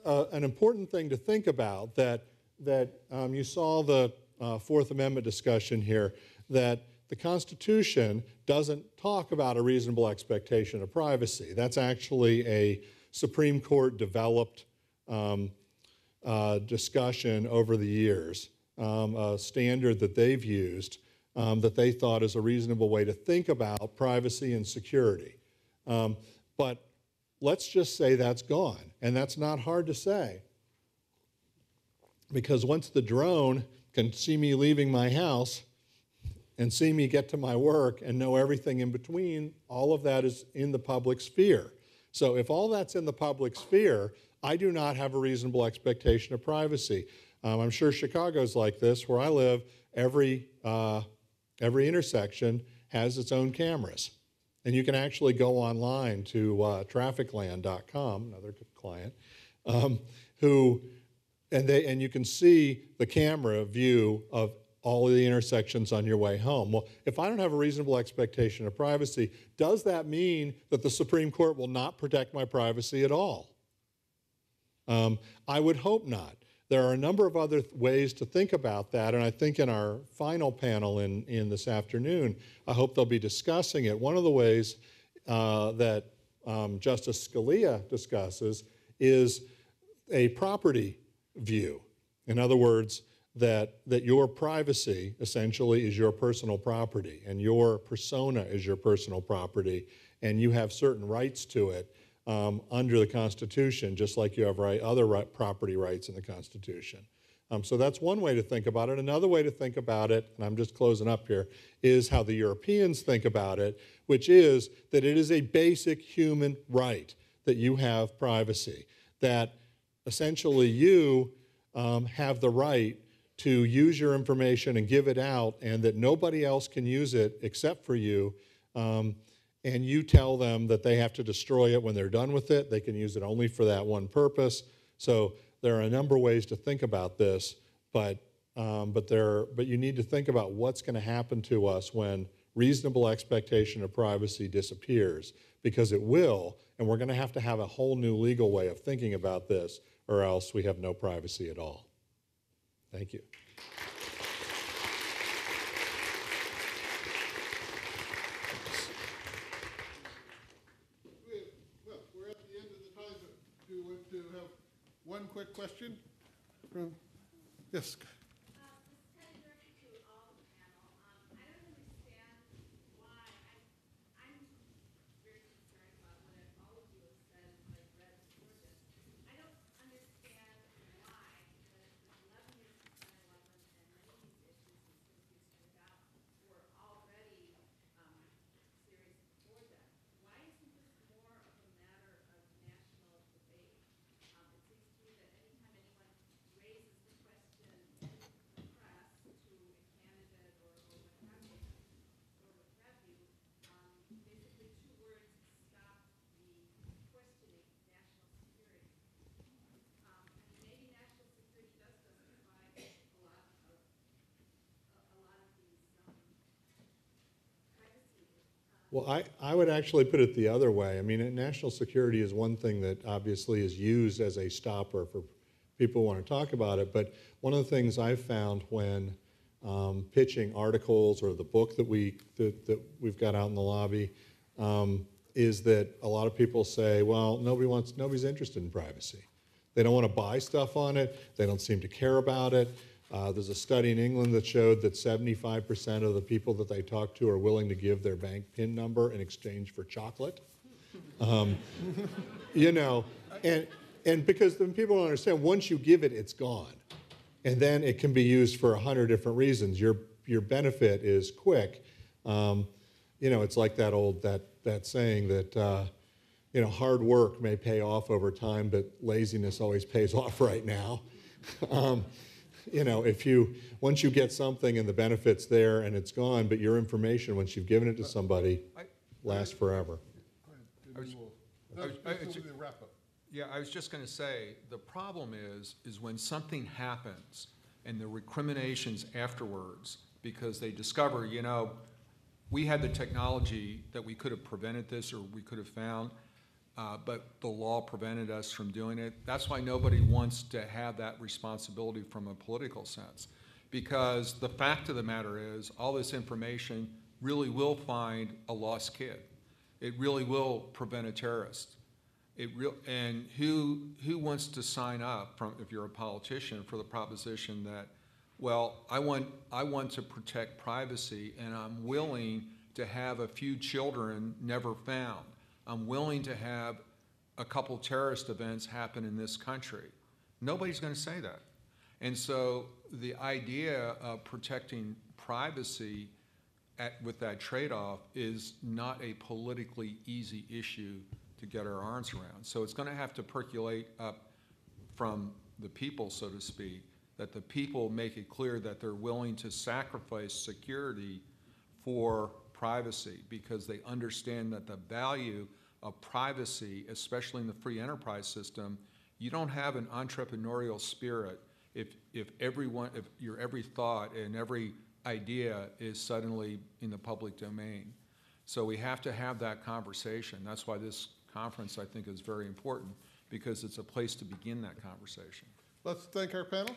an important thing to think about that you saw the Fourth Amendment discussion here, that the Constitution doesn't talk about a reasonable expectation of privacy. That's actually a Supreme Court developed discussion over the years, a standard that they've used that they thought is a reasonable way to think about privacy and security. But let's just say that's gone, and that's not hard to say. Because once the drone can see me leaving my house and see me get to my work and know everything in between, all of that is in the public sphere. So if all that's in the public sphere, I do not have a reasonable expectation of privacy. I'm sure Chicago's like this. Where I live, every intersection has its own cameras. And you can actually go online to trafficland.com, another client, and you can see the camera view of all of the intersections on your way home. Well, if I don't have a reasonable expectation of privacy, does that mean that the Supreme Court will not protect my privacy at all? I would hope not. There are a number of other ways to think about that, and I think in our final panel in this afternoon, I hope they'll be discussing it. One of the ways that Justice Scalia discusses is a property view. In other words, that your privacy essentially is your personal property, and your persona is your personal property, and you have certain rights to it under the Constitution, just like you have other property rights in the Constitution. So that's one way to think about it. Another way to think about it, and I'm just closing up here, is how the Europeans think about it, which is that it is a basic human right that you have privacy, that essentially you have the right to use your information and give it out, and that nobody else can use it except for you. And you tell them that they have to destroy it when they're done with it. They can use it only for that one purpose. So there are a number of ways to think about this, but you need to think about what's going to happen to us when reasonable expectation of privacy disappears, because it will, and we're going to have a whole new legal way of thinking about this, or else we have no privacy at all. Thank you. Well, we're at the end of the time. Do you want to have one quick question? Yes. Well, I would actually put it the other way. I mean, national security is one thing that obviously is used as a stopper for people who want to talk about it. But one of the things I've found when pitching articles or the book that we've got out in the lobby, is that a lot of people say, well, nobody's interested in privacy. They don't want to buy stuff on it. They don't seem to care about it. There's a study in England that showed that 75% of the people that they talk to are willing to give their bank PIN number in exchange for chocolate. You know, and because then people don't understand, once you give it, it's gone. And then it can be used for 100 different reasons. Your benefit is quick. You know, it's like that saying that, you know, hard work may pay off over time, but laziness always pays off right now. You know, once you get something and the benefit's there and it's gone, but your information, once you've given it to somebody, lasts forever. Yeah, I was just going to say, the problem is when something happens and the recriminations afterwards, because they discover, you know, we had the technology that we could have prevented this or we could have found, but the law prevented us from doing it. That's why nobody wants to have that responsibility from a political sense. Because the fact of the matter is, all this information really will find a lost kid. It really will prevent a terrorist. And who wants to sign up, if you're a politician, for the proposition that, well, I want to protect privacy and I'm willing to have a few children never found. I'm willing to have a couple terrorist events happen in this country. Nobody's going to say that. And so the idea of protecting privacy with that trade-off is not a politically easy issue to get our arms around. So it's going to have to percolate up from the people, so to speak, that the people make it clear that they're willing to sacrifice security for privacy because they understand that the value of privacy, especially in the free enterprise system, you don't have an entrepreneurial spirit if your every thought and every idea is suddenly in the public domain. So we have to have that conversation. That's why this conference, I think, is very important, because it's a place to begin that conversation. Let's thank our panel.